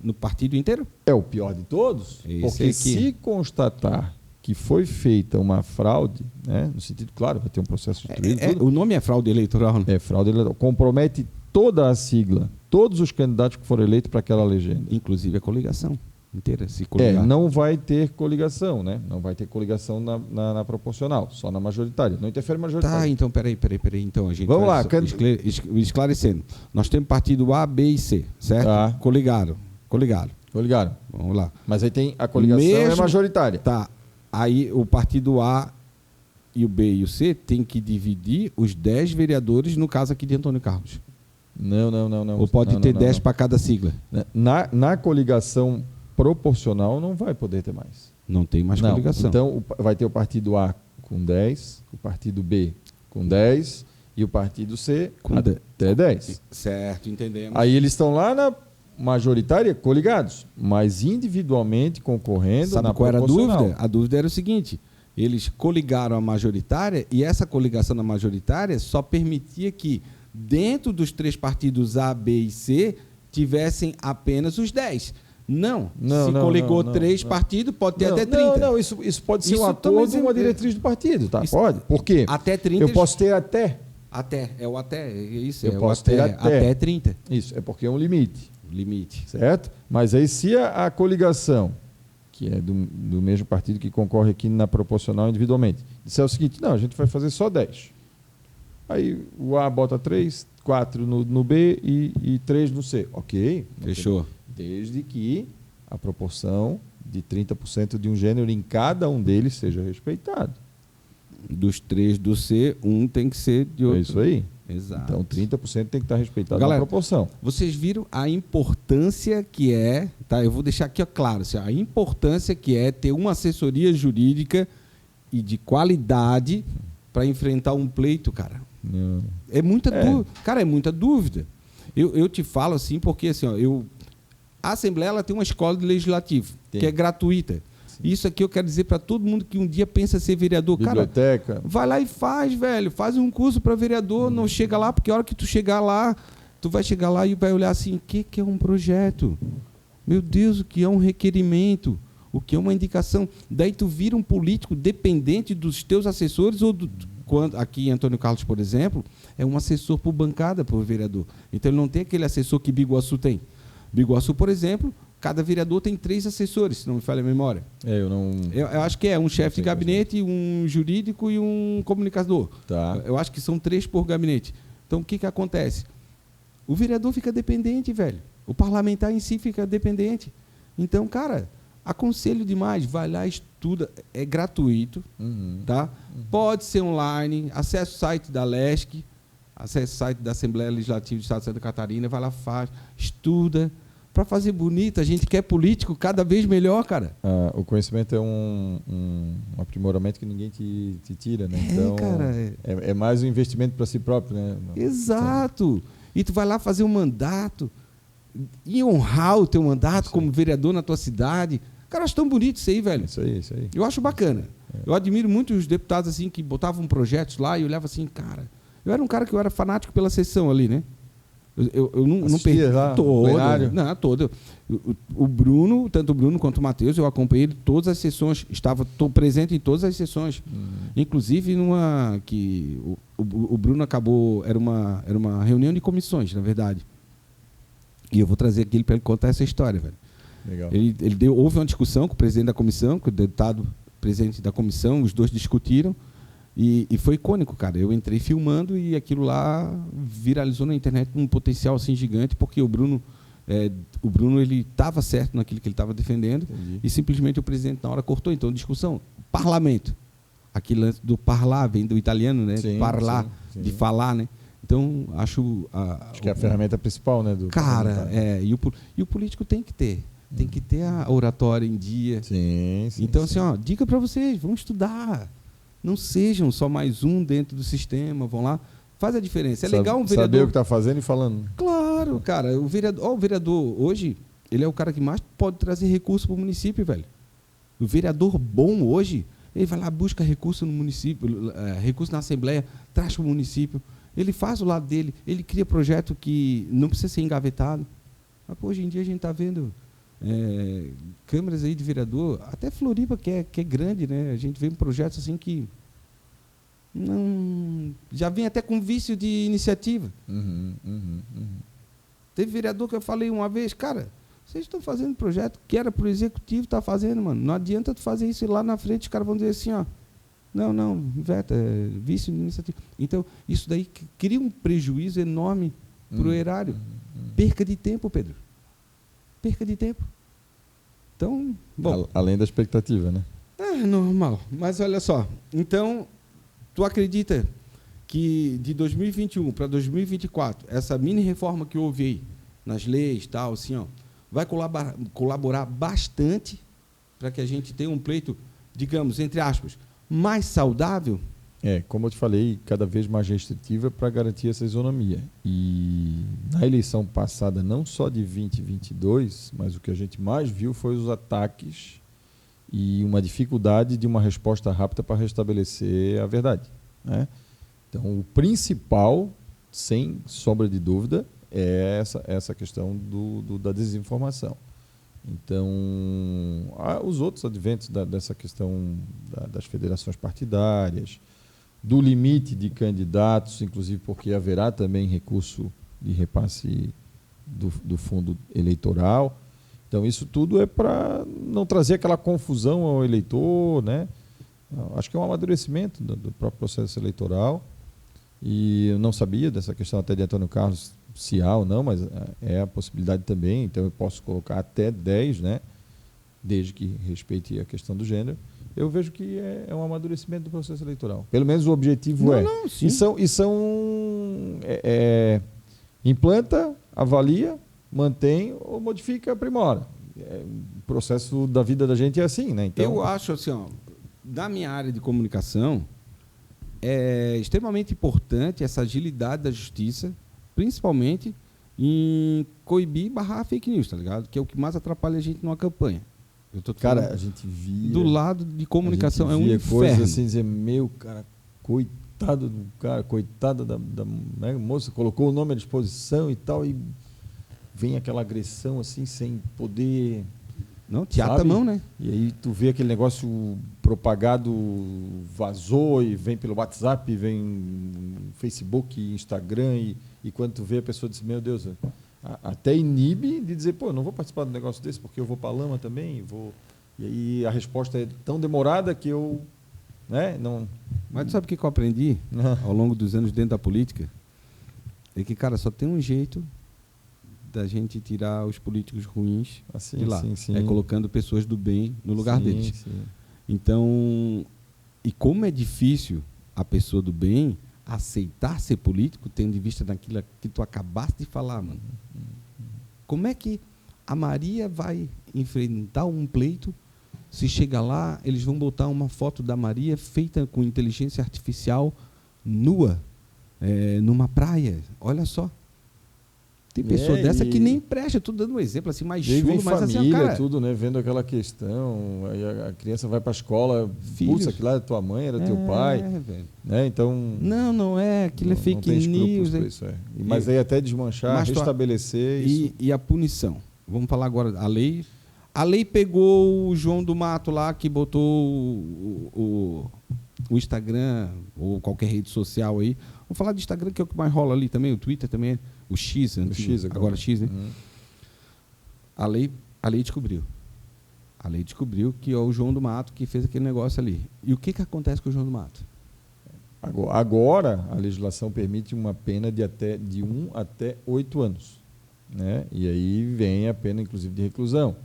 no partido inteiro? É o pior de todos, Esse porque aqui. se constatar que foi feita uma fraude, né, no sentido, claro, vai ter um processo instruído, tudo, O nome é fraude eleitoral, né? é fraude eleitoral, compromete toda a sigla, todos os candidatos que foram eleitos para aquela legenda. Inclusive a coligação inteira. Se coligar. Não vai ter coligação, né? Não vai ter coligação na proporcional, só na majoritária. Não interfere na majoritária. Tá, então, peraí. Então, a gente Vamos lá, esclarecendo. Nós temos partido A, B e C, certo? Tá. Coligaram. Coligaram. Vamos lá. Mas aí tem a coligação é majoritária. Tá. Aí o partido A e o B e o C tem que dividir os 10 vereadores, no caso aqui de Antônio Carlos. Não. Ou pode ter 10 não. para cada sigla. Na coligação proporcional não vai poder ter mais. Não tem mais Não. coligação. Então vai ter o partido A com 10, o partido B com 10 e o partido C Com até 10. Certo, entendemos. Aí eles estão lá na majoritária coligados, mas individualmente concorrendo Sabe na qual era a proporcional. dúvida? A dúvida era o seguinte: eles coligaram a majoritária e essa coligação na majoritária só permitia que, dentro dos 3 partidos A, B e C, tivessem apenas os 10. Não. Se coligou 3 partidos, pode ter até 30. Não, isso pode ser Isso um acordo, também uma diretriz do partido, tá? Isso- Pode. Por quê? Até 30. Eu posso ter até. É o até. É isso. Eu é posso o ter até. até. Até 30. Isso, é porque é um limite. Limite. Certo? Mas aí se a coligação, que é do mesmo partido que concorre aqui na proporcional individualmente, disser o seguinte, não, a gente vai fazer só 10. Aí o A bota 3, 4 no B e 3 no C. Ok. Fechou. Desde que a proporção de 30% de um gênero em cada um deles seja respeitado. Dos 3 do C, um tem que ser de outro. É isso aí. Exato. Então 30% tem que estar respeitado Galera, na proporção. Vocês viram a importância que é, tá? Eu vou deixar aqui ó, claro, assim, a importância que é ter uma assessoria jurídica e de qualidade para enfrentar um pleito, cara. Não. É muita dúvida. Cara, é muita dúvida. Eu te falo assim porque assim, ó, a Assembleia ela tem uma escola de legislativo Tem. que é gratuita. Sim. Isso aqui eu quero dizer para todo mundo que um dia pensa ser vereador. Biblioteca. Cara, vai lá e faz, velho. Faz um curso para vereador, não chega lá, porque a hora que tu chegar lá, tu vai chegar lá e vai olhar assim, o que é um projeto? Meu Deus, o que é um requerimento? O que é uma indicação? Daí tu vira um político dependente dos teus assessores ou quando aqui Antônio Carlos, por exemplo, é um assessor por bancada por vereador. Então ele não tem aquele assessor que Biguaçu tem. Biguaçu, por exemplo, cada vereador tem 3 assessores, se não me falha a memória. Eu acho que é um chefe de gabinete, um jurídico e um comunicador. Tá. Eu acho que são 3 por gabinete. Então o que acontece? O vereador fica dependente, velho. O parlamentar em si fica dependente. Então, cara, aconselho demais, vai lá, estuda, é gratuito, tá? Pode ser online, acesse o site da LESC, acesse o site da Assembleia Legislativa do Estado de Santa Catarina, vai lá, faz, estuda, para fazer bonito, a gente quer político cada vez melhor, cara. O conhecimento é um aprimoramento que ninguém te tira, né? Então, cara, é mais um investimento para si próprio, né? Exato. E tu vai lá fazer um mandato e honrar o teu mandato como vereador na tua cidade. Cara, acho tão bonito isso aí, velho. Isso aí. Eu acho bacana. Eu admiro muito os deputados assim que botavam projetos lá e olhava assim, cara. Eu era um cara que eu era fanático pela sessão ali, né? Eu não perdi todo. O Bruno, tanto o Bruno quanto o Matheus, eu acompanhei ele todas as sessões, estou presente em todas as sessões. Inclusive numa que o Bruno acabou, era uma reunião de comissões, na verdade. E eu vou trazer aqui para ele contar essa história, velho. Legal. Houve uma discussão com o presidente da comissão, com o deputado presidente da comissão, os dois discutiram. E foi icônico, cara. Eu entrei filmando e aquilo lá viralizou na internet com um potencial assim gigante, porque o Bruno ele estava certo naquilo que ele estava defendendo. Entendi. E simplesmente o presidente na hora cortou. Então, discussão, parlamento. Aquele lance do parlar vem do italiano, né? Sim, parlar, sim. de falar, né? Então, acho que é a ferramenta principal, né? Cara, e o político tem que ter. Tem que ter a oratória em dia. Sim. Então, assim, ó, dica para vocês, vão estudar. Não sejam só mais um dentro do sistema, vão lá, faz a diferença. É legal um vereador... Saber o que está fazendo e falando. Claro, cara. O vereador hoje, ele é o cara que mais pode trazer recurso para o município, velho. O vereador bom hoje, ele vai lá, busca recurso no município, recurso na Assembleia, traz para o município. Ele faz o lado dele, ele cria projeto que não precisa ser engavetado. Mas, pô, hoje em dia a gente está vendo câmeras aí de vereador, até Floripa, que é grande, né? A gente vê projetos assim que não, já vem até com vício de iniciativa. Teve vereador que eu falei uma vez, cara, vocês estão fazendo projeto que era para o executivo estar fazendo, mano. Não adianta tu fazer isso e lá na frente os caras vão dizer assim, ó, não, Veta, é vício de iniciativa. Então, isso daí cria um prejuízo enorme para o erário. Perca de tempo, Pedro. Perca de tempo. Então, bom... Além da expectativa, né? É normal. Mas olha só. Então, tu acredita que de 2021 para 2024, essa mini reforma que houve aí, nas leis e tal, assim, ó, vai colaborar bastante para que a gente tenha um pleito, digamos, entre aspas, mais saudável? Como eu te falei, cada vez mais restritiva para garantir essa isonomia. E na eleição passada, não só de 2022, mas o que a gente mais viu foi os ataques e uma dificuldade de uma resposta rápida para restabelecer a verdade, né? Então, o principal, sem sombra de dúvida, é essa questão da desinformação. Então, os outros adventos dessa questão das federações partidárias, do limite de candidatos, inclusive porque haverá também recurso de repasse do fundo eleitoral. Então, isso tudo é para não trazer aquela confusão ao eleitor, né? Acho que é um amadurecimento do próprio processo eleitoral. E eu não sabia dessa questão até de Antônio Carlos, se há ou não, mas é a possibilidade também. Então, eu posso colocar até 10, né? Desde que respeite a questão do gênero. Eu vejo que é um amadurecimento do processo eleitoral. Pelo menos o objetivo sim. Implanta, avalia, mantém ou modifica, aprimora. O processo da vida da gente é assim, né? Então, eu acho assim, ó, da minha área de comunicação, é extremamente importante essa agilidade da justiça, principalmente em coibir e barrar fake news, tá ligado? Que é o que mais atrapalha a gente numa campanha. Eu tô Cara, falando a gente via... do lado de comunicação é um via inferno. coisas assim, dizer, meu, cara, coitado do cara, coitada da né, moça, colocou o nome à disposição e tal, e vem aquela agressão assim, sem poder... Não, teatro sabe? a mão, né? E aí tu vê aquele negócio propagado, vazou e vem pelo WhatsApp, vem Facebook, Instagram, e quando tu vê a pessoa diz, meu Deus, até inibe de dizer, pô, eu não vou participar do negócio desse porque eu vou para a lama também, e aí a resposta é tão demorada que eu, né, não... Mas tu sabe o que eu aprendi ao longo dos anos dentro da política? É que, cara, só tem um jeito da gente tirar os políticos ruins assim, de lá. sim. É colocando pessoas do bem no lugar Sim, deles. sim. Então, e como é difícil a pessoa do bem aceitar ser político, tendo em vista daquilo que tu acabaste de falar, mano. Como é que a Maria vai enfrentar um pleito se chega lá, eles vão botar uma foto da Maria feita com inteligência artificial nua, numa praia? Olha só. Tem pessoa dessa que nem presta, estou dando um exemplo assim, mais chulo, chulo, mas família, assim, cara... tudo, né? Vendo aquela questão, aí a criança vai para a escola, pulsa, aquilo lá é tua mãe, era teu pai, velho. né? Então... Não é, aquilo é fake news. Isso, mas aí até desmanchar, restabelecer isso. E a punição? Vamos falar agora, a lei pegou o João do Mato lá, que botou o Instagram, ou qualquer rede social aí. Vamos falar do Instagram, que é o que mais rola ali também, o Twitter também, o X, agora X, né? A lei descobriu. A lei descobriu que é o João do Mato que fez aquele negócio ali. E o que acontece com o João do Mato? Agora, a legislação permite uma pena de 1 até 8 anos. Né? E aí vem a pena, inclusive, de reclusão.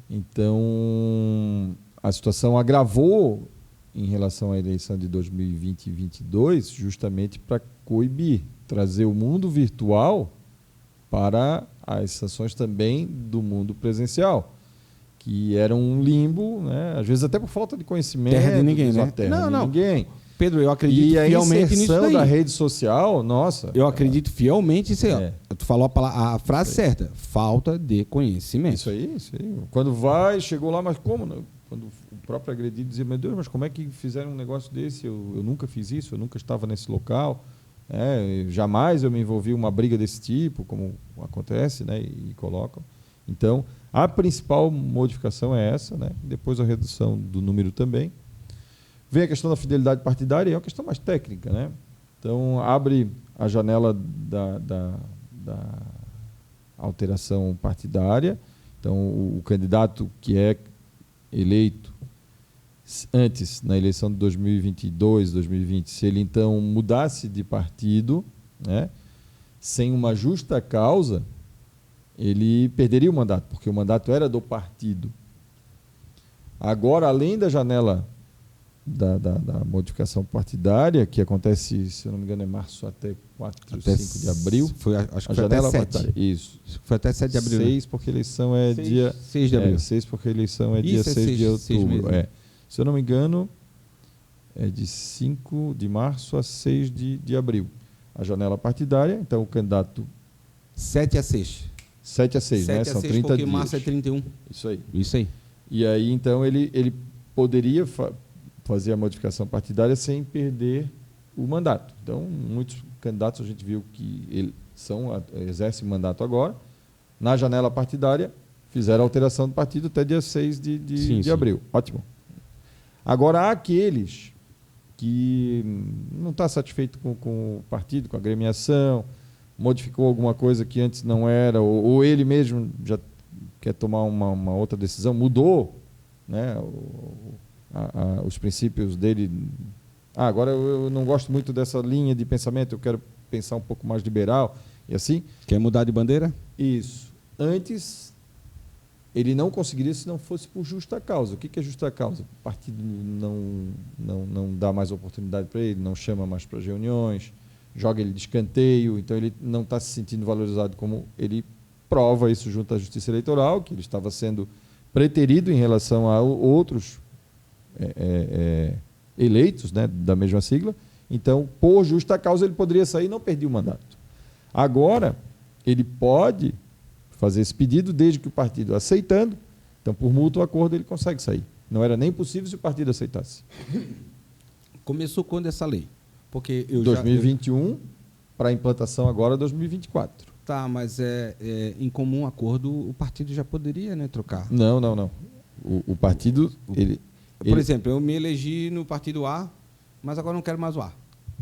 Então, a situação agravou em relação à eleição de 2020 e 2022, justamente para coibir, trazer o mundo virtual para as sanções também do mundo presencial, que era um limbo, né? Às vezes até por falta de conhecimento. Terra de ninguém, né? Terra de ninguém. Pedro, eu acredito fielmente nisso daí. Da rede social, nossa. Eu acredito fielmente nisso aí. Tu falou a frase certa. Falta de conhecimento. Isso aí. Quando chegou lá, mas como? Não? Quando o próprio agredido dizia, meu Deus, mas como é que fizeram um negócio desse? Eu nunca fiz isso, eu nunca estava nesse local. Jamais eu me envolvi em uma briga desse tipo, como acontece, né? E colocam. Então, a principal modificação é essa, né? Depois a redução do número também. Vem a questão da fidelidade partidária, é uma questão mais técnica, né? Então, abre a janela da alteração partidária. Então, o candidato que é eleito antes, na eleição de 2022, 2020, se ele então mudasse de partido, né, sem uma justa causa, ele perderia o mandato, porque o mandato era do partido. Agora, além da janela da modificação partidária, que acontece, se eu não me engano, é março até 5 de abril. Acho que foi até 7. Isso. Foi até 7 de abril. 6, porque a eleição é dia... 6 de abril. 6, porque a eleição é dia 6 de outubro. Se eu não me engano, é de 5 de março a 6 de abril. A janela partidária, então o candidato... 7 a 6. 7 a 6, né? São 30 porque dias. março é 31. Isso aí. E aí, então, ele poderia fazer a modificação partidária sem perder o mandato. Então, muitos candidatos a gente viu que exercem mandato agora. Na janela partidária, fizeram a alteração do partido até dia 6 de abril. Ótimo. Agora, há aqueles que não está satisfeito com o partido, com a agremiação, modificou alguma coisa que antes não era, ou ele mesmo já quer tomar uma outra decisão, mudou, né, os princípios dele. Agora eu não gosto muito dessa linha de pensamento, eu quero pensar um pouco mais liberal, e assim. Quer mudar de bandeira? Isso. Antes, ele não conseguiria se não fosse por justa causa. O que é justa causa? O partido não dá mais oportunidade para ele, não chama mais para as reuniões, joga ele de escanteio, então ele não está se sentindo valorizado, como ele prova isso junto à Justiça Eleitoral, que ele estava sendo preterido em relação a outros eleitos, né, da mesma sigla. Então, por justa causa, ele poderia sair e não perder o mandato. Agora, ele pode fazer esse pedido, desde que o partido, aceitando, Então, por mútuo acordo, ele consegue sair. Não era nem possível se o partido aceitasse. Começou quando essa lei? Porque eu 2021, para a implantação agora, 2024. Tá, mas em comum acordo o partido já poderia, né, trocar. Não. O partido... Por exemplo, eu me elegi no partido A, mas agora não quero mais o A.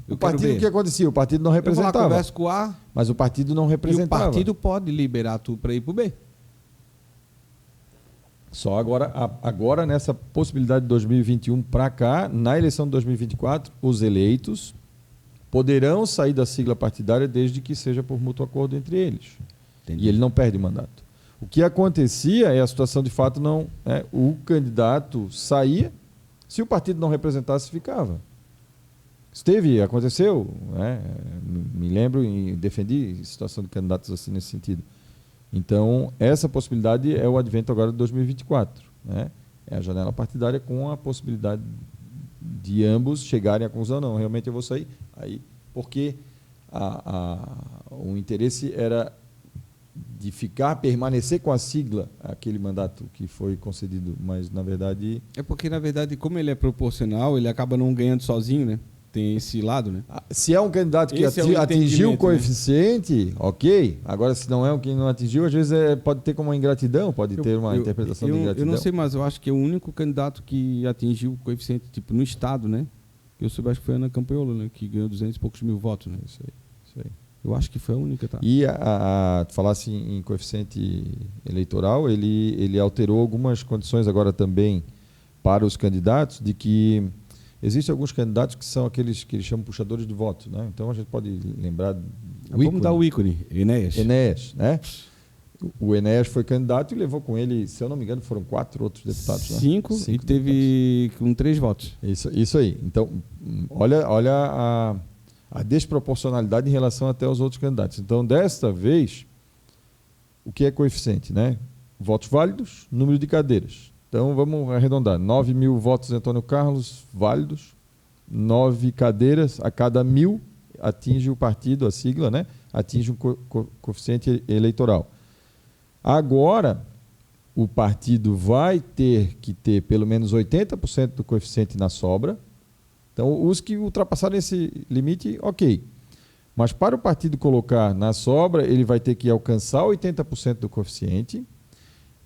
O partido, o que acontecia? O partido não representava. Eu converso com o A, mas o partido não representava. E o partido pode liberar tu para ir para o B. Só agora, nessa possibilidade de 2021 para cá, na eleição de 2024, os eleitos poderão sair da sigla partidária desde que seja por mútuo acordo entre eles. Entendi. E ele não perde o mandato. O que acontecia é a situação de fato não... o candidato saía, se o partido não representasse, ficava. Aconteceu, me lembro e defendi situação de candidatos assim nesse sentido. Então, essa possibilidade é o advento agora de 2024. É a janela partidária com a possibilidade de ambos chegarem à conclusão, não, realmente eu vou sair. Aí, porque o interesse era de permanecer com a sigla, aquele mandato que foi concedido, mas, na verdade... É porque, na verdade, como ele é proporcional, ele acaba não ganhando sozinho, né? Tem esse lado, né? Se é um candidato que atingiu o coeficiente, né? Ok. Agora, se não é um que não atingiu, às vezes pode ter como uma ingratidão, pode ter uma interpretação de ingratidão. Eu não sei, mas eu acho que é o único candidato que atingiu o coeficiente, tipo, no Estado, né? Eu soube, acho que foi a Ana Campiolo, né? Que ganhou 200 e poucos mil votos, né? Isso aí. Eu acho que foi a única, tá? E falasse em coeficiente eleitoral, ele alterou algumas condições agora também para os candidatos, de que existem alguns candidatos que são aqueles que eles chamam puxadores de votos, né? Então a gente pode lembrar... Vamos dar o ícone, Enéas. Enéas, né? O Enéas foi candidato e levou com ele, se eu não me engano, foram 4 outros deputados. 5 e teve com 3 votos. Isso aí. Então, olha a desproporcionalidade em relação até aos outros candidatos. Então, desta vez, o que é coeficiente, né? Votos válidos, número de cadeiras. Então, vamos arredondar. 9 mil votos de Antônio Carlos válidos, 9 cadeiras a cada 1.000 atinge o partido, a sigla, né? Atinge um coeficiente eleitoral. Agora, o partido vai ter que ter pelo menos 80% do coeficiente na sobra. Então, os que ultrapassaram esse limite, ok. Mas para o partido colocar na sobra, ele vai ter que alcançar 80% do coeficiente.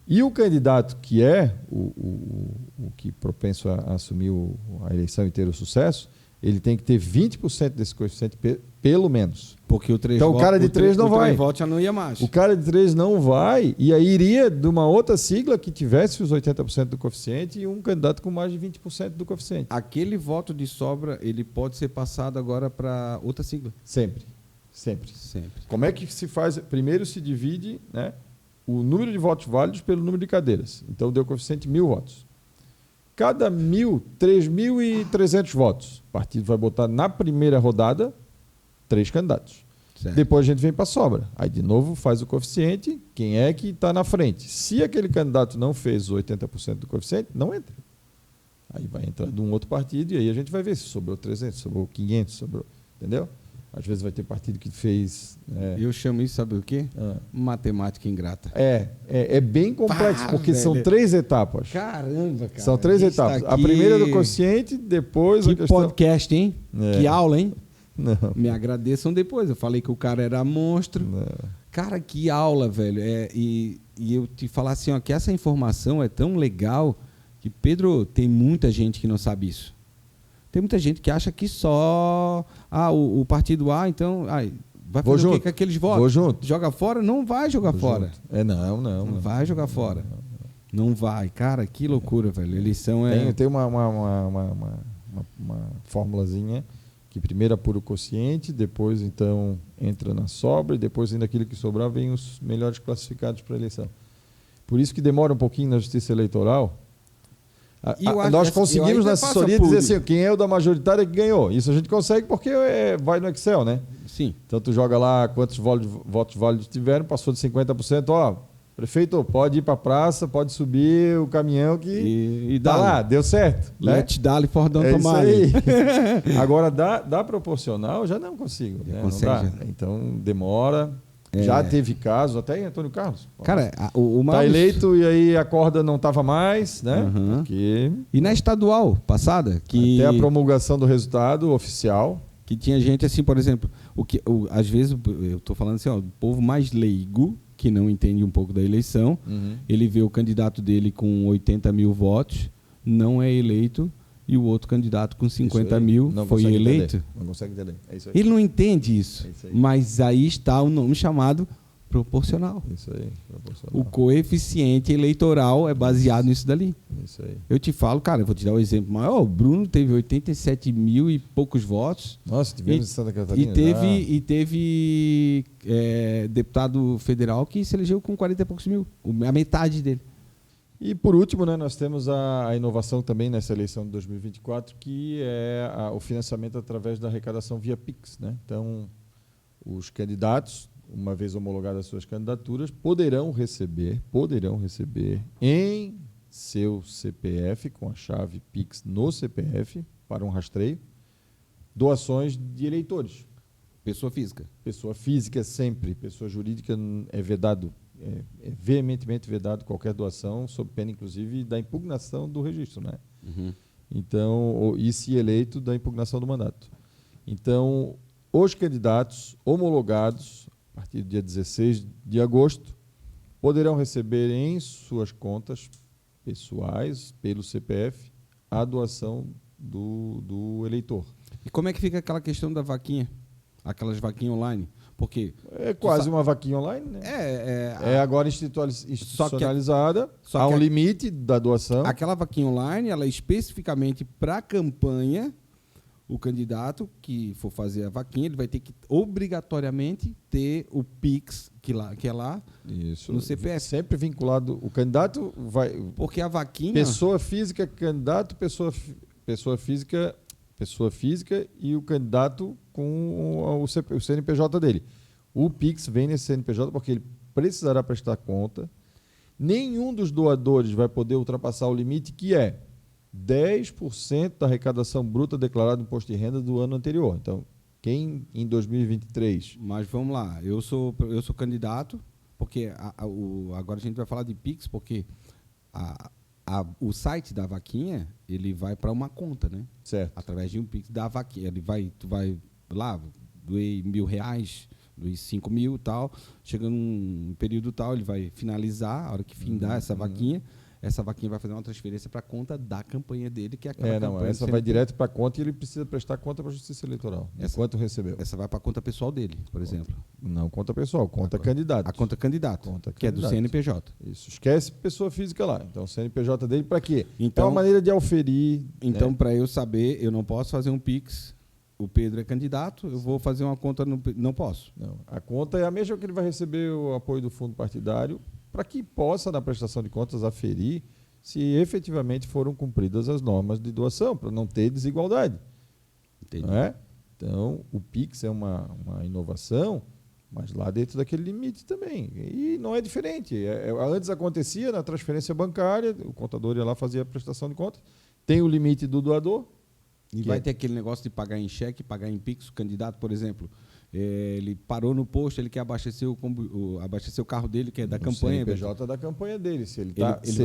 E o candidato que é o que propenso a assumir a eleição e ter o sucesso, ele tem que ter 20% desse coeficiente, pelo menos. Porque o 3 então, o cara de 3 não vai. O voto já não ia mais. O cara de 3 não vai, e aí iria de uma outra sigla que tivesse os 80% do coeficiente e um candidato com mais de 20% do coeficiente. Aquele voto de sobra, ele pode ser passado agora para outra sigla? Sempre. Como é que se faz? Primeiro se divide, né, o número de votos válidos pelo número de cadeiras. Então, deu coeficiente 1.000 votos. Cada 1.000, 3.300 votos. O partido vai botar na primeira rodada 3 candidatos. Certo. Depois a gente vem para a sobra. Aí, de novo, faz o coeficiente. Quem é que está na frente? Se aquele candidato não fez os 80% do coeficiente, não entra. Aí vai entrar de um outro partido e aí a gente vai ver se sobrou 300, sobrou 500, sobrou... Entendeu? Às vezes vai ter partido que fez... Eu chamo isso, sabe o quê? Matemática ingrata. É bem complexo, porque velho, são 3 etapas. Caramba, cara. São 3 etapas. Aqui... A primeira é do coeficiente, depois... Que a questão... podcast, hein? Que aula, hein? Não. Me agradeçam depois. Eu falei que o cara era monstro. Não. Cara, que aula, velho. E eu te falar assim, ó, que essa informação é tão legal que, Pedro, tem muita gente que não sabe isso. Tem muita gente que acha que só o partido A, então, vai fazer o quê com aqueles votos? Vou junto. Joga fora? Não vai jogar fora. Não vai jogar fora. Não vai. Cara, que loucura, velho. Eleição Tem uma formulazinha que primeiro apura o quociente, depois, então, entra na sobra e depois, ainda aquilo que sobrar, vem os melhores classificados para a eleição. Por isso que demora um pouquinho na justiça eleitoral. Nós conseguimos na assessoria dizer assim, quem é o da majoritária que ganhou. Isso a gente consegue porque vai no Excel, né? Sim. Então tu joga lá quantos votos válidos tiveram, passou de 50%, prefeito, pode ir para a praça, pode subir o caminhão que e dá lá, deu certo. Let dali for don't tomar. Agora, dá proporcional, já não consigo. Né? Consegue, não dá. Então demora. Já teve casos, até em Antônio Carlos. Cara, o maior... Tá eleito e aí a corda não estava mais, né? Uhum. Porque E na estadual passada, que... até a promulgação do resultado oficial. Que tinha gente assim, por exemplo, às vezes, eu estou falando assim, ó, o povo mais leigo, que não entende um pouco da eleição, ele vê o candidato dele com 80 mil votos, não é eleito, e o outro candidato com 50 mil foi eleito. Não consegue entender. É isso aí. Ele não entende isso, É isso aí. mas aí está o nome chamado proporcional. Isso aí. Proporcional. O coeficiente eleitoral é baseado nisso dali. Isso aí. Eu te falo, cara, eu vou te dar um exemplo maior. O Bruno teve 87 mil e poucos votos. Nossa, tivemos em Santa Catarina. E teve deputado federal que se elegeu com 40 e poucos mil, a metade dele. E por último, né, nós temos a inovação também nessa eleição de 2024, que é o financiamento através da arrecadação via Pix, né? Então, os candidatos, uma vez homologadas as suas candidaturas, poderão receber em seu CPF, com a chave Pix no CPF, para um rastreio, doações de eleitores. Pessoa física. Pessoa física sempre, pessoa jurídica é vedado, é veementemente vedado qualquer doação, sob pena, inclusive, da impugnação do registro, né? Então, e se eleito, da impugnação do mandato. Então, os candidatos homologados, a partir do dia 16 de agosto, poderão receber em suas contas pessoais, pelo CPF, a doação do eleitor. E como é que fica aquela questão da vaquinha? Aquelas vaquinhas online? Porque é quase uma vaquinha online, né? É agora institucionalizada. Há um limite da doação. Aquela vaquinha online, ela é especificamente para a campanha. O candidato que for fazer a vaquinha, ele vai ter que obrigatoriamente ter o Pix, que é lá, isso, no CPF. Sempre vinculado. O candidato vai... Porque a vaquinha... Pessoa física, candidato, pessoa física e o candidato com o CNPJ dele. O Pix vem nesse CNPJ porque ele precisará prestar conta. Nenhum dos doadores vai poder ultrapassar o limite, que é 10% da arrecadação bruta declarada no imposto de renda do ano anterior. Então, quem em 2023... Mas vamos lá, eu sou candidato, porque agora a gente vai falar de Pix, porque o site da vaquinha, ele vai para uma conta, né? Certo. Através de um Pix da vaquinha. Tu vai lá, doei R$1.000, doei 5 mil e tal, chega num período tal, ele vai finalizar, a hora que findar essa vaquinha vai fazer uma transferência para a conta da campanha dele, que é aquela campanha. Essa vai direto para a conta e ele precisa prestar conta para a Justiça Eleitoral. Quanto recebeu? Essa vai para a conta pessoal dele, por exemplo. Não conta pessoal, conta candidato. A conta candidato, que é do CNPJ. Isso, esquece pessoa física lá. Então, o CNPJ dele para quê? Então, é uma maneira de auferir. Então, para eu saber, eu não posso fazer um Pix. O Pedro é candidato, eu vou fazer uma conta, não posso. Não, a conta é a mesma que ele vai receber o apoio do fundo partidário, para que possa, na prestação de contas, aferir se efetivamente foram cumpridas as normas de doação, para não ter desigualdade. Entendi. Não é? Então, o Pix é uma inovação, mas lá dentro daquele limite também. E não é diferente. Antes acontecia na transferência bancária, o contador ia lá fazer a prestação de contas, tem o limite do doador. E vai ter aquele negócio de pagar em cheque, pagar em Pix. O candidato, por exemplo, ele parou no posto, ele quer abastecer o carro dele, que é da campanha. O CNPJ da campanha dele. Se ele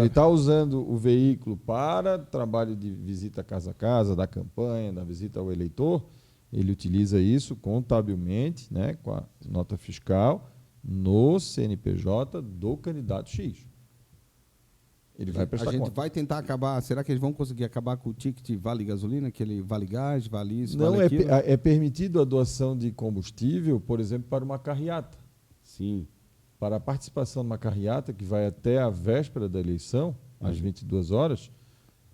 está usando o veículo para trabalho de visita casa a casa, da campanha, da visita ao eleitor, ele utiliza isso contabilmente, né, com a nota fiscal, no CNPJ do candidato X. Ele vai prestar conta. Vai tentar acabar. Será que eles vão conseguir acabar com o ticket Vale Gasolina, aquele Vale Gás, Vale isso, Não, Vale aquilo? É permitido a doação de combustível, por exemplo, para uma carreata. Sim. Para a participação numa carreata que vai até a véspera da eleição, às 22 horas,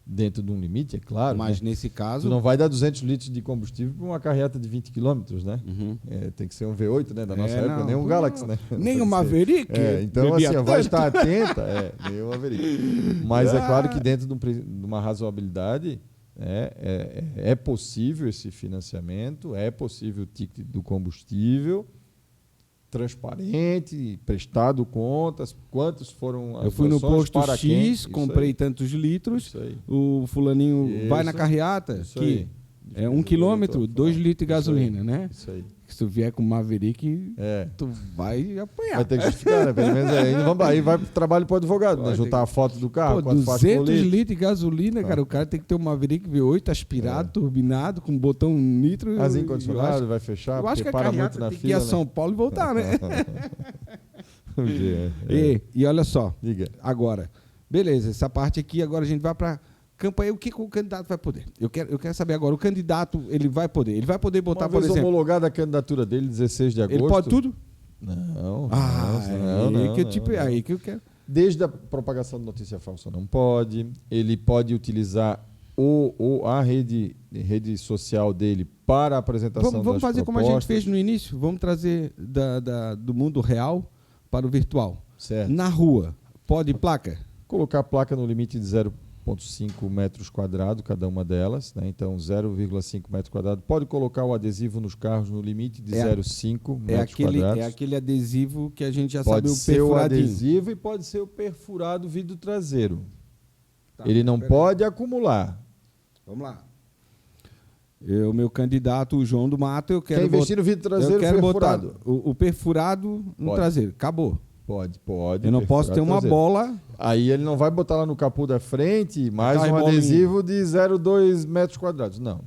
dentro de um limite, é claro. Mas né? nesse caso... Tu não vai dar 200 litros de combustível para uma carreata de 20 quilômetros, né? Tem que ser um V8, né? Da nossa época, nem um Galaxy, né? Nem um Maverick. Então, assim, vai estar atenta. Nem um Maverick. Mas é claro que dentro de uma razoabilidade é possível esse financiamento, é possível o ticket do combustível, transparente, prestado contas, quantos foram as Eu fui no posto para X, quem? comprei tantos litros, o fulaninho vai na carreata, que é 1 quilômetro, 2 litros de gasolina, né? Isso aí. Que se tu vier com Maverick, É. tu vai apanhar. Vai ter que justificar, né? Pelo menos aí vai pro trabalho pro advogado, né? Pode. Juntar a foto do carro, Pô, quanto faz 200 por litro. litros de gasolina, cara. O cara tem que ter um Maverick V8 aspirado, turbinado, com botão nitro. Asinho Eu condicionado, acho- vai fechar, Eu acho que porque a para muito carreata na tem que ir a fila, São Paulo e voltar, né? E olha só, Diga. agora, beleza, essa parte aqui, agora a gente vai para campanha. O que o candidato vai poder? Eu quero saber agora, o candidato, ele vai poder botar, Uma por vez exemplo, homologada a candidatura dele, 16 de agosto. ele pode tudo? Não, Aí que eu quero. Desde a propagação de notícia falsa não pode. Ele pode utilizar a rede social dele para a apresentação Vamos das fazer como a gente propostas. fez no início, vamos trazer do mundo real para o virtual. Certo. Na rua, pode placa? Colocar a placa no limite de 0,5 metros quadrados, cada uma delas, né? Então 0,5 metros quadrados. Pode colocar o adesivo nos carros no limite de 0,5 metros quadrados. É aquele adesivo que a gente já Pode sabe, o ser o perfuradinho. adesivo e pode ser o perfurado vidro traseiro. Tá, Ele não pera aí. pode acumular. Vamos lá. Meu candidato, o João do Mato, eu quero Quer investir no vidro traseiro eu quero perfurado? botar o perfurado no Pode. traseiro. Acabou. Pode. Eu não posso ter uma perfurado traseiro. bola. Aí ele não vai botar lá no capô da frente mais Aquelas um bolinhas. adesivo de 0,2 metros quadrados. Não.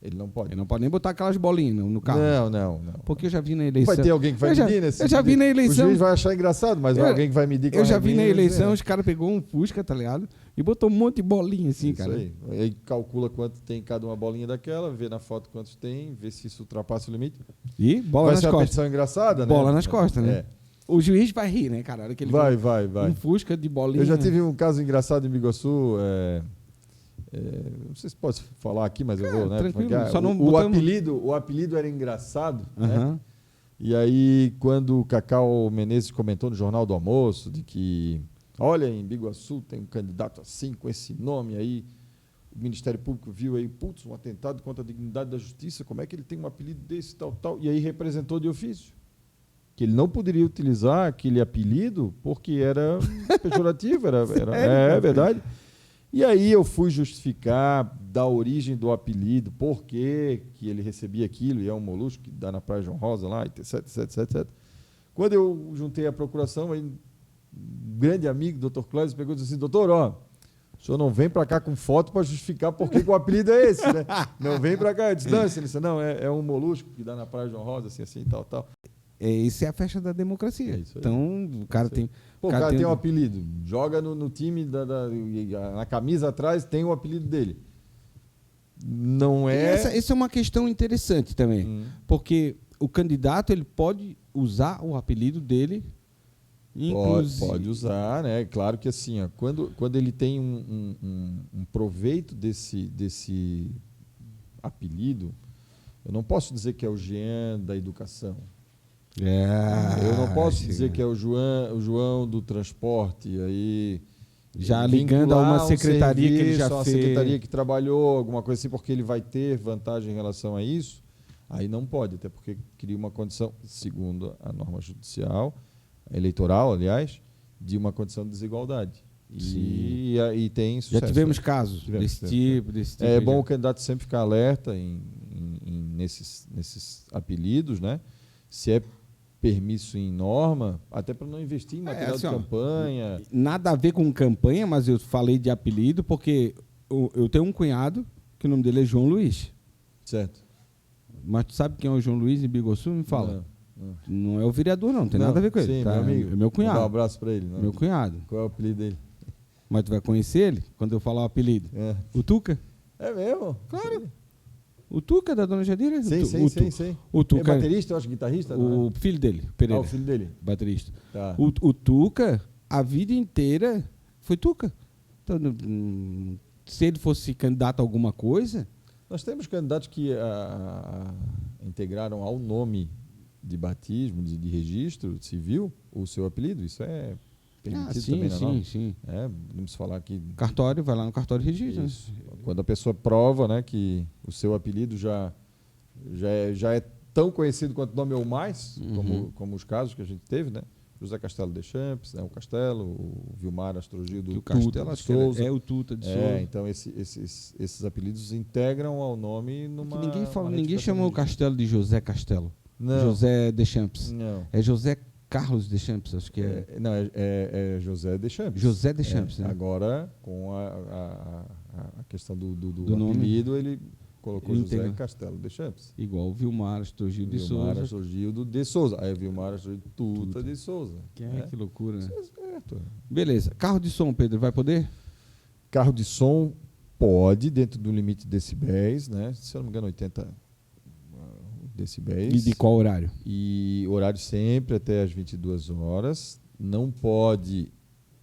Ele não pode. Ele não pode nem botar aquelas bolinhas no carro. Não. Porque eu já vi na eleição. Vai ter alguém que vai medir nesse Eu já vi na O eleição. juiz vai achar engraçado, mas vai alguém que vai medir com Eu a já vi na reminha, eleição, né? os caras pegou um Fusca, tá ligado? E botou um monte de bolinha assim, Isso cara. aí. Aí calcula quanto tem cada uma bolinha daquela, vê na foto quantos tem, vê se isso ultrapassa o limite. E bola Vai nas ser uma costas. petição engraçada, né? Bola nas costas, né? É. O juiz vai rir, né, cara? A hora que ele Vai. vê um Fusca de bolinha. Eu já tive um caso engraçado em Biguaçu. Não sei se posso falar aqui, mas eu vou, né? tranquilo, Porque, só não o botamos- apelido era engraçado, né? Aham. E aí, quando o Cacau Menezes comentou no Jornal do Almoço de que, olha, em Biguaçu tem um candidato assim, com esse nome aí, o Ministério Público viu aí, putz, um atentado contra a dignidade da justiça, como é que ele tem um apelido desse, tal, e aí representou de ofício. Que ele não poderia utilizar aquele apelido porque era pejorativo, é verdade. E aí eu fui justificar da origem do apelido, por que ele recebia aquilo, e é um molusco que dá na Praia João Rosa lá, etc. Quando eu juntei a procuração, aí, um grande amigo, doutor Clésio, pegou e disse assim, doutor, o senhor não vem para cá com foto para justificar por que o apelido é esse, né? Não vem para cá. Eu disse, não, ele disse, não, é um molusco que dá na Praia João Rosa, assim, tal. Isso é a festa da democracia. É isso aí. Então, o cara tem... Pô, o cara tem um apelido, joga no time, na camisa atrás tem o apelido dele. Não E é... essa é uma questão interessante também. Porque o candidato ele pode usar o apelido dele, inclusive... Pode usar, né? Claro que assim, ó, quando ele tem um proveito desse apelido, eu não posso dizer que é o Jean da educação. Eu não posso dizer que é o João do transporte, aí já ligando a uma secretaria que ele já uma fez. secretaria que trabalhou, alguma coisa assim, porque ele vai ter vantagem em relação a isso, aí não pode, até porque cria uma condição, segundo a norma judicial, eleitoral, aliás, de uma condição de desigualdade. E tem sucesso. Já tivemos casos desse tipo. É bom o candidato sempre ficar alerta nesses apelidos, né? Se é permisso em norma, até para não investir em material assim, de campanha. Nada a ver com campanha, mas eu falei de apelido porque eu tenho um cunhado que o nome dele é João Luiz. Certo. Mas tu sabe quem é o João Luiz em Biguaçu? Me fala. Não é o vereador, não tem nada a ver com ele. Sim, Tá? meu amigo. É meu cunhado. Vou dar um abraço para ele. Não. Meu cunhado. Qual é o apelido dele? Mas tu vai conhecer ele quando eu falar o apelido. O Tuca? É mesmo? Claro. O Tuca da Dona Jadira? Sim. O Tuca, é baterista, eu acho, guitarrista? o filho dele, Pereira. O filho dele. Baterista. Tá. O Tuca, a vida inteira, foi Tuca. Então, se ele fosse candidato a alguma coisa... Nós temos candidatos que integraram ao nome de batismo, de registro civil, o seu apelido. Isso é permitido também na norma. Sim. Vamos falar aqui... Cartório, vai lá no cartório e registra. Isso. Quando a pessoa prova, né, que o seu apelido já é tão conhecido quanto o nome ou mais, como os casos que a gente teve, né? José Castelo Deschamps, né, o Castelo, o Vilmar Astrogildo, O Castelo, de acho que Souza. é o Tuta de Souza. Então esses apelidos integram ao nome numa... Ninguém uma chamou o retificação Castelo de José Castelo. Não. José Deschamps. Não. É José Carlos Deschamps, acho que é. Não, é José Deschamps. José Deschamps, né? Agora, com a questão do nome. apelido, ele colocou Ele José tem- Castelo Deschamps. Igual o Vilmar Astorgil de Vilmar Souza. Astorgildo de Souza. Aí Vilmar Astorgildo Tuta de Souza. Que loucura, né? Certo. Beleza. Carro de som, Pedro, vai poder? Carro de som pode, dentro do limite de decibéis, né? Se eu não me engano, 80 decibéis. E de qual horário? E horário sempre até as 22 horas. Não pode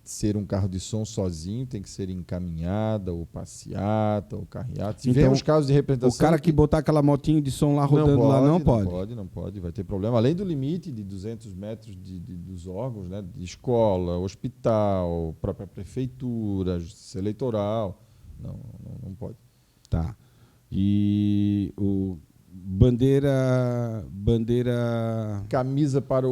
ser um carro de som sozinho, tem que ser em caminhada, ou passeata, ou carreata. Tivemos Então, casos de representação. O cara que botar aquela motinha de som lá rodando lá não pode. Não pode, vai ter problema. Além do limite de 200 metros dos órgãos, né? De escola, hospital, própria prefeitura, justiça eleitoral. Não pode. Tá. E o bandeira. Camisa para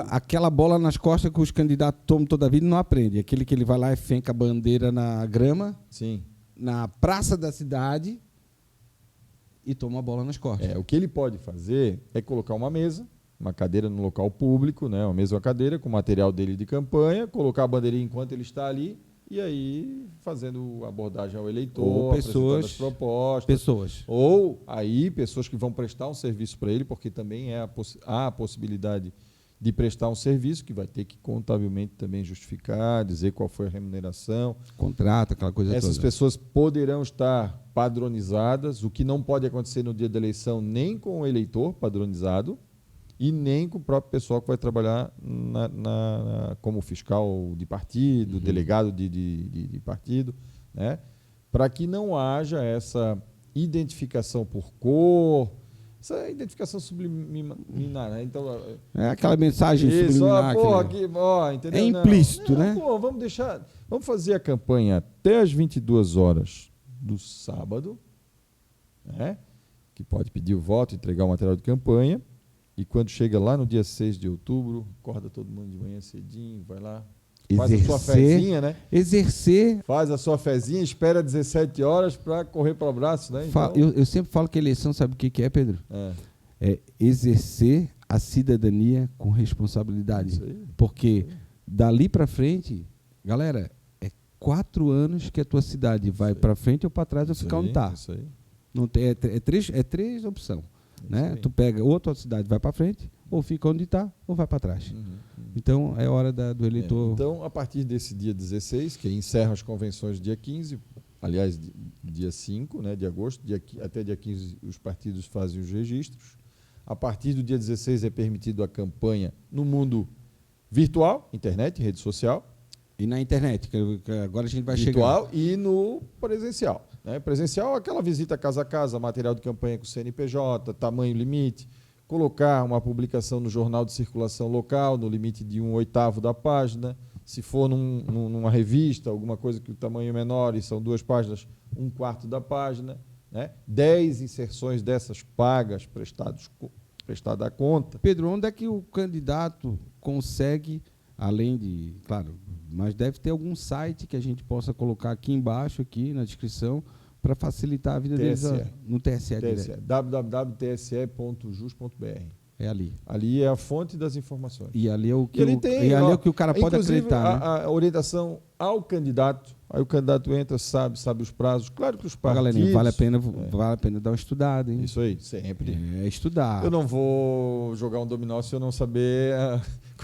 Aquela bola nas costas que os candidatos tomam toda a vida e não aprende. Aquele que ele vai lá e fenca a bandeira na grama, Sim. na praça da cidade e toma a bola nas costas. O que ele pode fazer é colocar uma mesa, uma cadeira no local público, né? Uma mesa ou uma cadeira com o material dele de campanha, colocar a bandeirinha enquanto ele está ali e aí fazendo abordagem ao eleitor, Ou apresentando pessoas- as propostas. Pessoas. Ou aí pessoas que vão prestar um serviço para ele, porque também há a possibilidade de prestar um serviço que vai ter que contabilmente também justificar, dizer qual foi a remuneração. Contrato, aquela coisa Essas toda. pessoas poderão estar padronizadas, o que não pode acontecer no dia da eleição nem com o eleitor padronizado e nem com o próprio pessoal que vai trabalhar como fiscal de partido, delegado de partido, né? Para que não haja essa identificação por cor, essa identificação subliminar. Né? Então, É aquela mensagem isso, subliminar. entendeu? É implícito, né? Vamos fazer a campanha até as 22 horas do sábado, né? Que pode pedir o voto, entregar o material de campanha, e quando chega lá no dia 6 de outubro, acorda todo mundo de manhã cedinho, vai lá, faz a sua fezinha, né? Exercer. Faz a sua fezinha, espera 17 horas para correr para o braço, né? Eu sempre falo que eleição, sabe o que é, Pedro? É. É exercer a cidadania com responsabilidade. Isso aí. Porque dali para frente, galera, é 4 anos que a tua cidade vai para frente ou para trás ou ficar onde está. Isso aí. Não tem, é três opções. Né? aí. Tu pega ou a tua cidade vai para frente, ou fica onde está, ou vai para trás. Então é hora do eleitor. Então, a partir desse dia 16, que encerra as convenções dia 15, aliás, dia 5, né, de agosto, até dia 15 os partidos fazem os registros. A partir do dia 16 é permitido a campanha no mundo virtual, internet, rede social, E na internet, que agora a gente vai chegar. virtual e no presencial. Né? Presencial, aquela visita casa a casa, material de campanha com CNPJ, tamanho limite, colocar uma publicação no jornal de circulação local, no limite de 1/8 da página. Se for numa revista, alguma coisa que o tamanho é menor e são 2 páginas, 1/4 da página. Né? 10 inserções dessas pagas, prestada a conta. Pedro, onde é que o candidato consegue, além de, claro, mas deve ter algum site que a gente possa colocar aqui embaixo, aqui na descrição, para facilitar a vida deles no TSE. TSE, www.tse.jus.br. É ali. Ali é a fonte das informações. E ali é o que, E ele tem, ali é ó, o que o cara pode inclusive, acreditar. Né? a orientação ao candidato. Aí o candidato entra, sabe os prazos. Claro que os Ó, partidos... galerinha, vale a pena dar uma estudada, hein? Isso aí, sempre. É estudar. Eu não vou jogar um dominó se eu não saber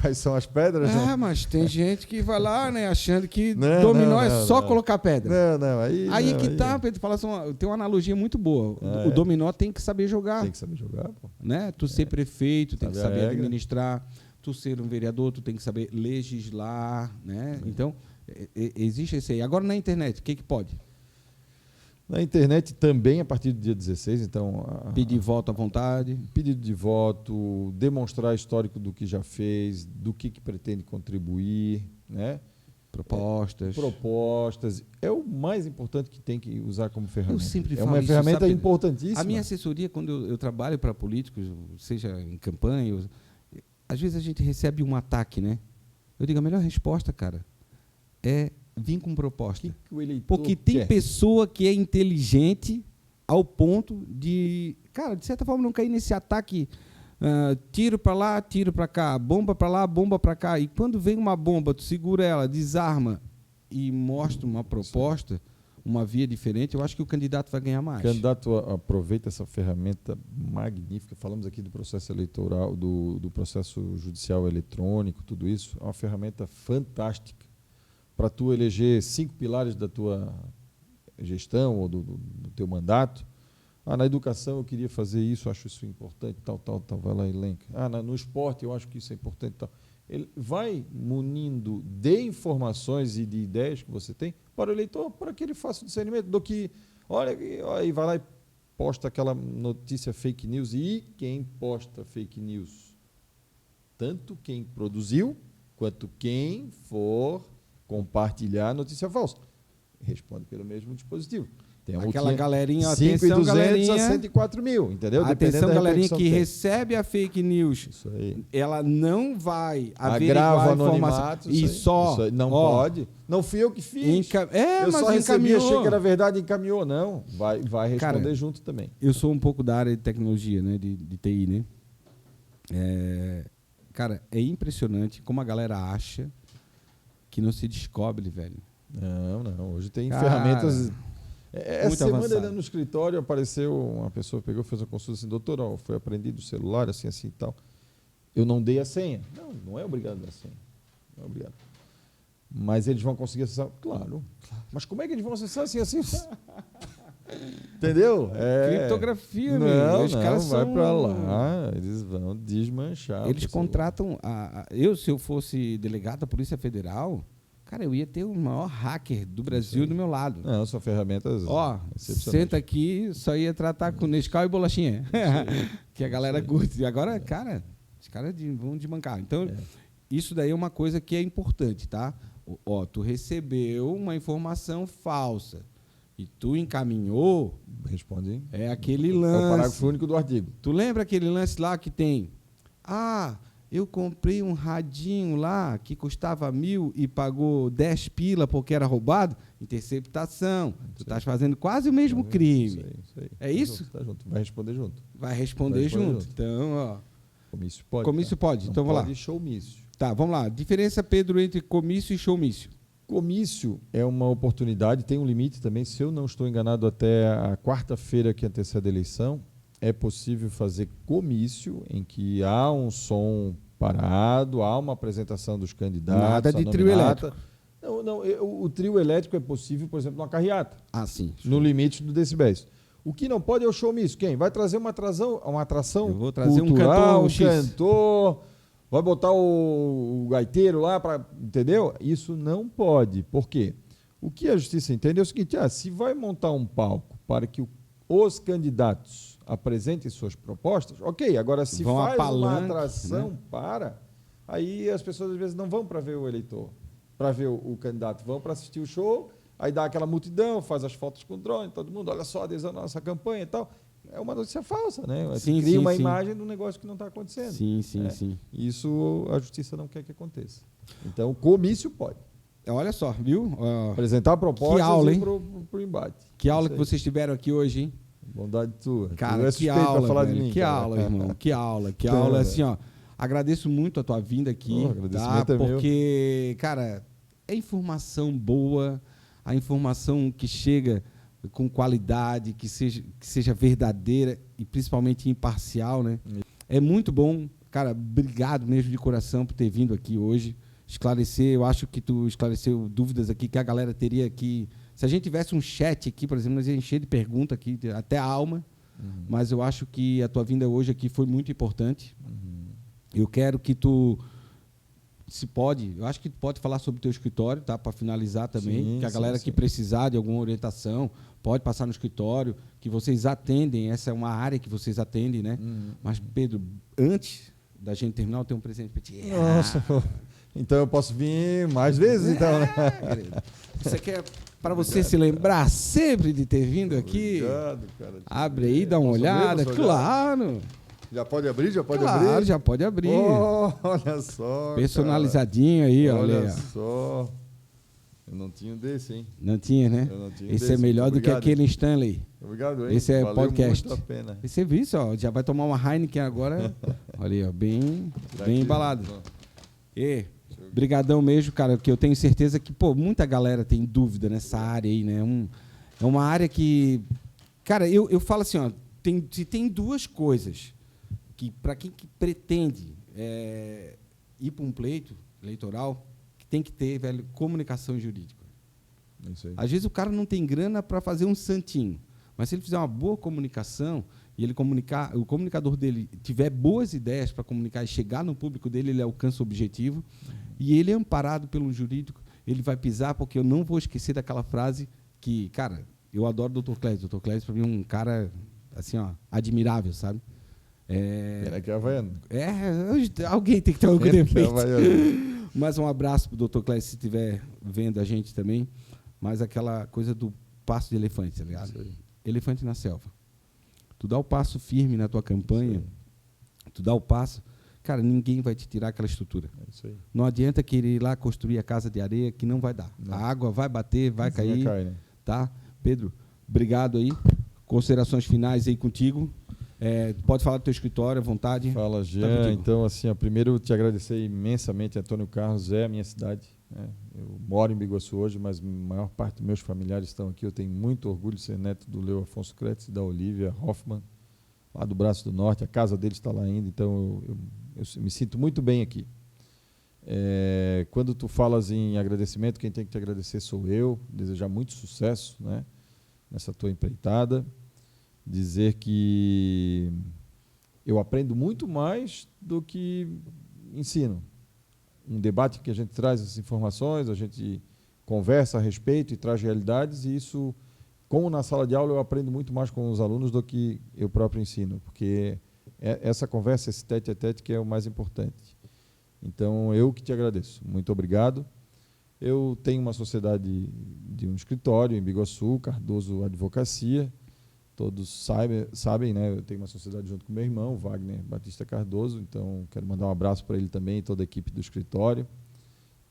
quais são as pedras. Né? Mas tem gente que vai lá, né, achando que Não, dominó é não, só não. colocar pedra. Não, Aí não, que tá, Pedro, fala assim, tem uma analogia muito boa. O dominó tem que saber jogar. Tem que saber jogar, pô. Né? Tu ser prefeito, tem que Saber a saber regra. administrar. Tu ser um vereador, tu tem que saber legislar. Né? Então, existe esse aí. Agora, na internet, o que pode? Na internet também, a partir do dia 16, então... Pedir voto à vontade. Pedido de voto, demonstrar histórico do que já fez, do que pretende contribuir, né? Propostas. É o mais importante que tem que usar como ferramenta. Eu sempre é falo uma isso, ferramenta sabe? importantíssima. A minha assessoria, quando eu trabalho para políticos, seja em campanha, às vezes a gente recebe um ataque, né? Eu digo, a melhor resposta, cara, é vir com proposta. O que o eleitor Porque tem quer? pessoa que é inteligente ao ponto de, cara, de certa forma, não cair nesse ataque tiro para lá, tiro para cá, bomba para lá, bomba para cá. E quando vem uma bomba, tu segura ela, desarma e mostra uma proposta, uma via diferente, eu acho que o candidato vai ganhar mais. O candidato aproveita essa ferramenta magnífica. Falamos aqui do processo eleitoral, do processo judicial eletrônico, tudo isso. É uma ferramenta fantástica para tu eleger 5 pilares da tua gestão ou do teu mandato. Na educação eu queria fazer isso, acho isso importante, tal, vai lá e elenca. No esporte eu acho que isso é importante, tal. Ele vai munindo de informações e de ideias que você tem para o eleitor, para que ele faça o discernimento do que, olha, aí vai lá e posta aquela notícia fake news. E quem posta fake news? Tanto quem produziu, quanto quem for compartilhar a notícia falsa. Responde pelo mesmo dispositivo. Tem aquela galerinha, 5.200 a 104 mil, entendeu? Atenção, galerinha que recebe a fake news. Isso aí. Ela não vai averiguar a informação. Isso aí. Não pode. Não fui eu que fiz. Eu mas só recebi, encaminhou. achei que era verdade, encaminhou. Não, vai responder, cara, junto também. Eu sou um pouco da área de tecnologia, né? De TI, né? Cara, é impressionante como a galera acha que não se descobre, velho. Não. Hoje tem ferramentas... Essa semana avançado. no escritório apareceu uma pessoa, fez uma consulta assim, doutor, foi apreendido o celular, assim e tal. Eu não dei a senha. Não é obrigado a dar a senha. Não é obrigado. Mas eles vão conseguir acessar? Claro. Mas como é que eles vão acessar assim? Entendeu? Criptografia, não, os caras vai são... para lá, eles vão desmanchar. Eles contratam... se eu fosse delegado da Polícia Federal... Cara, eu ia ter o maior hacker do Brasil do meu lado. Não, são ferramentas... Senta aqui, só ia tratar com Nescau e bolachinha. Que a galera curte. E agora, cara, os caras vão desbancar. Então, isso daí é uma coisa que é importante, tá? Tu recebeu uma informação falsa e tu encaminhou... Responde. É aquele lance... É o parágrafo único do artigo. Tu lembra aquele lance lá que tem... eu comprei um radinho lá que custava 1.000 e pagou 10 pila porque era roubado. Interceptação. Tu estás fazendo quase o mesmo crime. Isso aí. É isso? Tá junto. Vai responder junto. Vai responder junto. Então, comício pode. Comício pode. Então, vamos lá. Showmício. Tá, vamos lá. Diferença, Pedro, entre comício e showmício. Comício é uma oportunidade, tem um limite também. Se eu não estou enganado, até a quarta-feira que antecede a eleição, é possível fazer comício em que há um som parado, há uma apresentação dos candidatos. Nada de trio elétrico. Não, o trio elétrico é possível, por exemplo, numa carreata. Sim. No limite do decibéis. O que não pode é o showmício. Quem? Vai trazer uma atração Eu vou trazer cultural, um cantor, vai botar o gaiteiro lá, entendeu? Isso não pode. Por quê? O que a justiça entende é o seguinte, se vai montar um palco para que os candidatos apresentem suas propostas, ok. Agora, se faz uma atração, né? Aí as pessoas às vezes não vão para ver o eleitor, para ver o candidato, vão para assistir o show, aí dá aquela multidão, faz as fotos com drone, todo mundo, olha só, adesão à nossa campanha e tal. É uma notícia falsa, né? Cria uma imagem de um negócio que não está acontecendo. Sim. Isso a justiça não quer que aconteça. Então, comício pode. Olha só, viu? Apresentar propostas para o embate. Que aula que vocês tiveram aqui hoje, hein? Bondade tua. Cara, que aula, falar velho, de mim, que cara. aula, irmão. Que aula, assim, ó. Agradeço muito a tua vinda aqui, porque, cara, é informação boa, a informação que chega com qualidade, que seja verdadeira e principalmente imparcial, né? É muito bom. Cara, obrigado mesmo de coração por ter vindo aqui hoje. Esclarecer, eu acho que tu esclareceu dúvidas aqui que a galera teria que... Se a gente tivesse um chat aqui, por exemplo, nós ia encher de perguntas aqui, até a alma, mas eu acho que a tua vinda hoje aqui foi muito importante. Eu quero que tu, eu acho que tu pode falar sobre o teu escritório, tá? Para finalizar também, que a galera que precisar de alguma orientação, pode passar no escritório, que vocês atendem, essa é uma área que vocês atendem, né? Mas, Pedro, antes da gente terminar, eu tenho um presente para ti. Nossa, então eu posso vir mais vezes, então, né? Você quer, para você se lembrar sempre de ter vindo aqui, obrigado, cara. Abre aí, dá uma olhada. Claro. Já pode abrir? Já pode abrir? Claro, já pode abrir. Olha só. Personalizadinho, cara. Aí, olha. Olha só. Eu não tinha um desse, hein? Não tinha, né? Eu não tinha Esse desse. é melhor do que Obrigado, aquele Stanley. Obrigado, hein? Esse é Valeu podcast. muito a pena. E você viu isso, ó, já vai tomar uma Heineken agora. Olha aí, ó, bem embalado. E brigadão mesmo, cara, porque eu tenho certeza que, pô, muita galera tem dúvida nessa área aí, né? É uma área que... Cara, eu falo assim, ó, tem duas coisas que, para quem que pretende ir para um pleito eleitoral, que tem que ter, velho, comunicação jurídica. Isso aí. Às vezes o cara não tem grana para fazer um santinho, mas se ele fizer uma boa comunicação e ele o comunicador dele tiver boas ideias para comunicar e chegar no público dele, ele alcança o objetivo. E ele é amparado pelo jurídico, ele vai pisar, porque eu não vou esquecer daquela frase que, cara, eu adoro o Dr. Clésio. O Dr. Clésio, para mim, é um cara, assim, ó, admirável, sabe? Era que é havaiano. Alguém tem que ter algum defeito. Havaiano. Mas um abraço para o Dr. Clésio, se estiver vendo a gente também. Mas aquela coisa do passo de elefante, tá ligado? Elefante na selva. Tu dá o passo firme na tua campanha, tu dá o passo, cara, ninguém vai te tirar aquela estrutura. É isso aí. Não adianta querer ir lá construir a casa de areia, que não vai dar. Não. A água vai bater, vai cair. Cai, né? Tá? Pedro, obrigado aí. Considerações finais aí contigo. Pode falar do teu escritório à vontade. Fala, Jean. Então, assim, primeiro te agradecer imensamente. Antônio Carlos é a minha cidade. Né? Eu moro em Biguaçu hoje, mas a maior parte dos meus familiares estão aqui. Eu tenho muito orgulho de ser neto do Leo Afonso Kretz e da Olivia Hoffmann, lá do Braço do Norte. A casa deles está lá ainda, então eu me sinto muito bem aqui. Quando tu falas em agradecimento, quem tem que te agradecer sou eu. Desejar muito sucesso, né, nessa tua empreitada. Dizer que eu aprendo muito mais do que ensino. Um debate que a gente traz essas informações, a gente conversa a respeito e traz realidades, e isso, como na sala de aula, eu aprendo muito mais com os alunos do que eu próprio ensino, porque essa conversa, esse tete-a-tete, que é o mais importante. Então, eu que te agradeço. Muito obrigado. Eu tenho uma sociedade de um escritório em Biguaçu, Cardoso Advocacia. Todos sabem, né? Eu tenho uma sociedade junto com meu irmão, Wagner Batista Cardoso, então quero mandar um abraço para ele também e toda a equipe do escritório.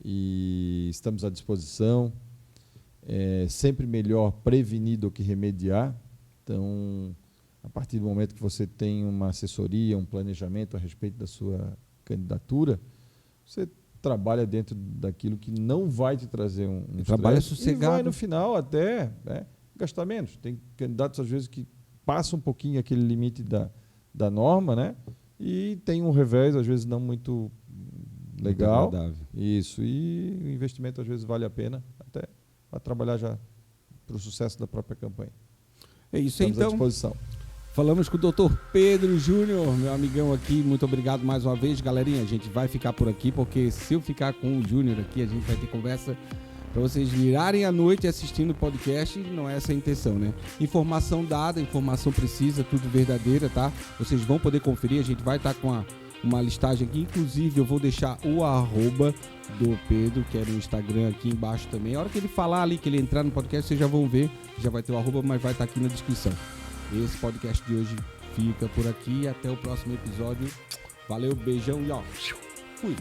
E estamos à disposição. É sempre melhor prevenir do que remediar. Então, a partir do momento que você tem uma assessoria, um planejamento a respeito da sua candidatura, você trabalha dentro daquilo que não vai te trazer um trabalha estresse, sossegado. e vai no final até, né, gastar menos. Tem candidatos, às vezes, que passam um pouquinho aquele limite da norma, né? E tem um revés, às vezes, não muito legal. Isso. E o investimento, às vezes, vale a pena até para trabalhar já para o sucesso da própria campanha. É isso aí, Estamos à então. disposição. Falamos com o Dr. Pedro Júnior, meu amigão aqui. Muito obrigado mais uma vez, galerinha. A gente vai ficar por aqui, porque se eu ficar com o Júnior aqui, a gente vai ter conversa para vocês virarem à noite assistindo o podcast. Não é essa a intenção, né? Informação dada, informação precisa, tudo verdadeira, tá? Vocês vão poder conferir, a gente vai estar com uma listagem aqui. Inclusive, eu vou deixar o @ do Pedro, que é no Instagram, aqui embaixo também. A hora que ele falar ali, que ele entrar no podcast, vocês já vão ver. Já vai ter o @, mas vai estar aqui na descrição. Esse podcast de hoje fica por aqui. Até o próximo episódio. Valeu, beijão e ó, fui!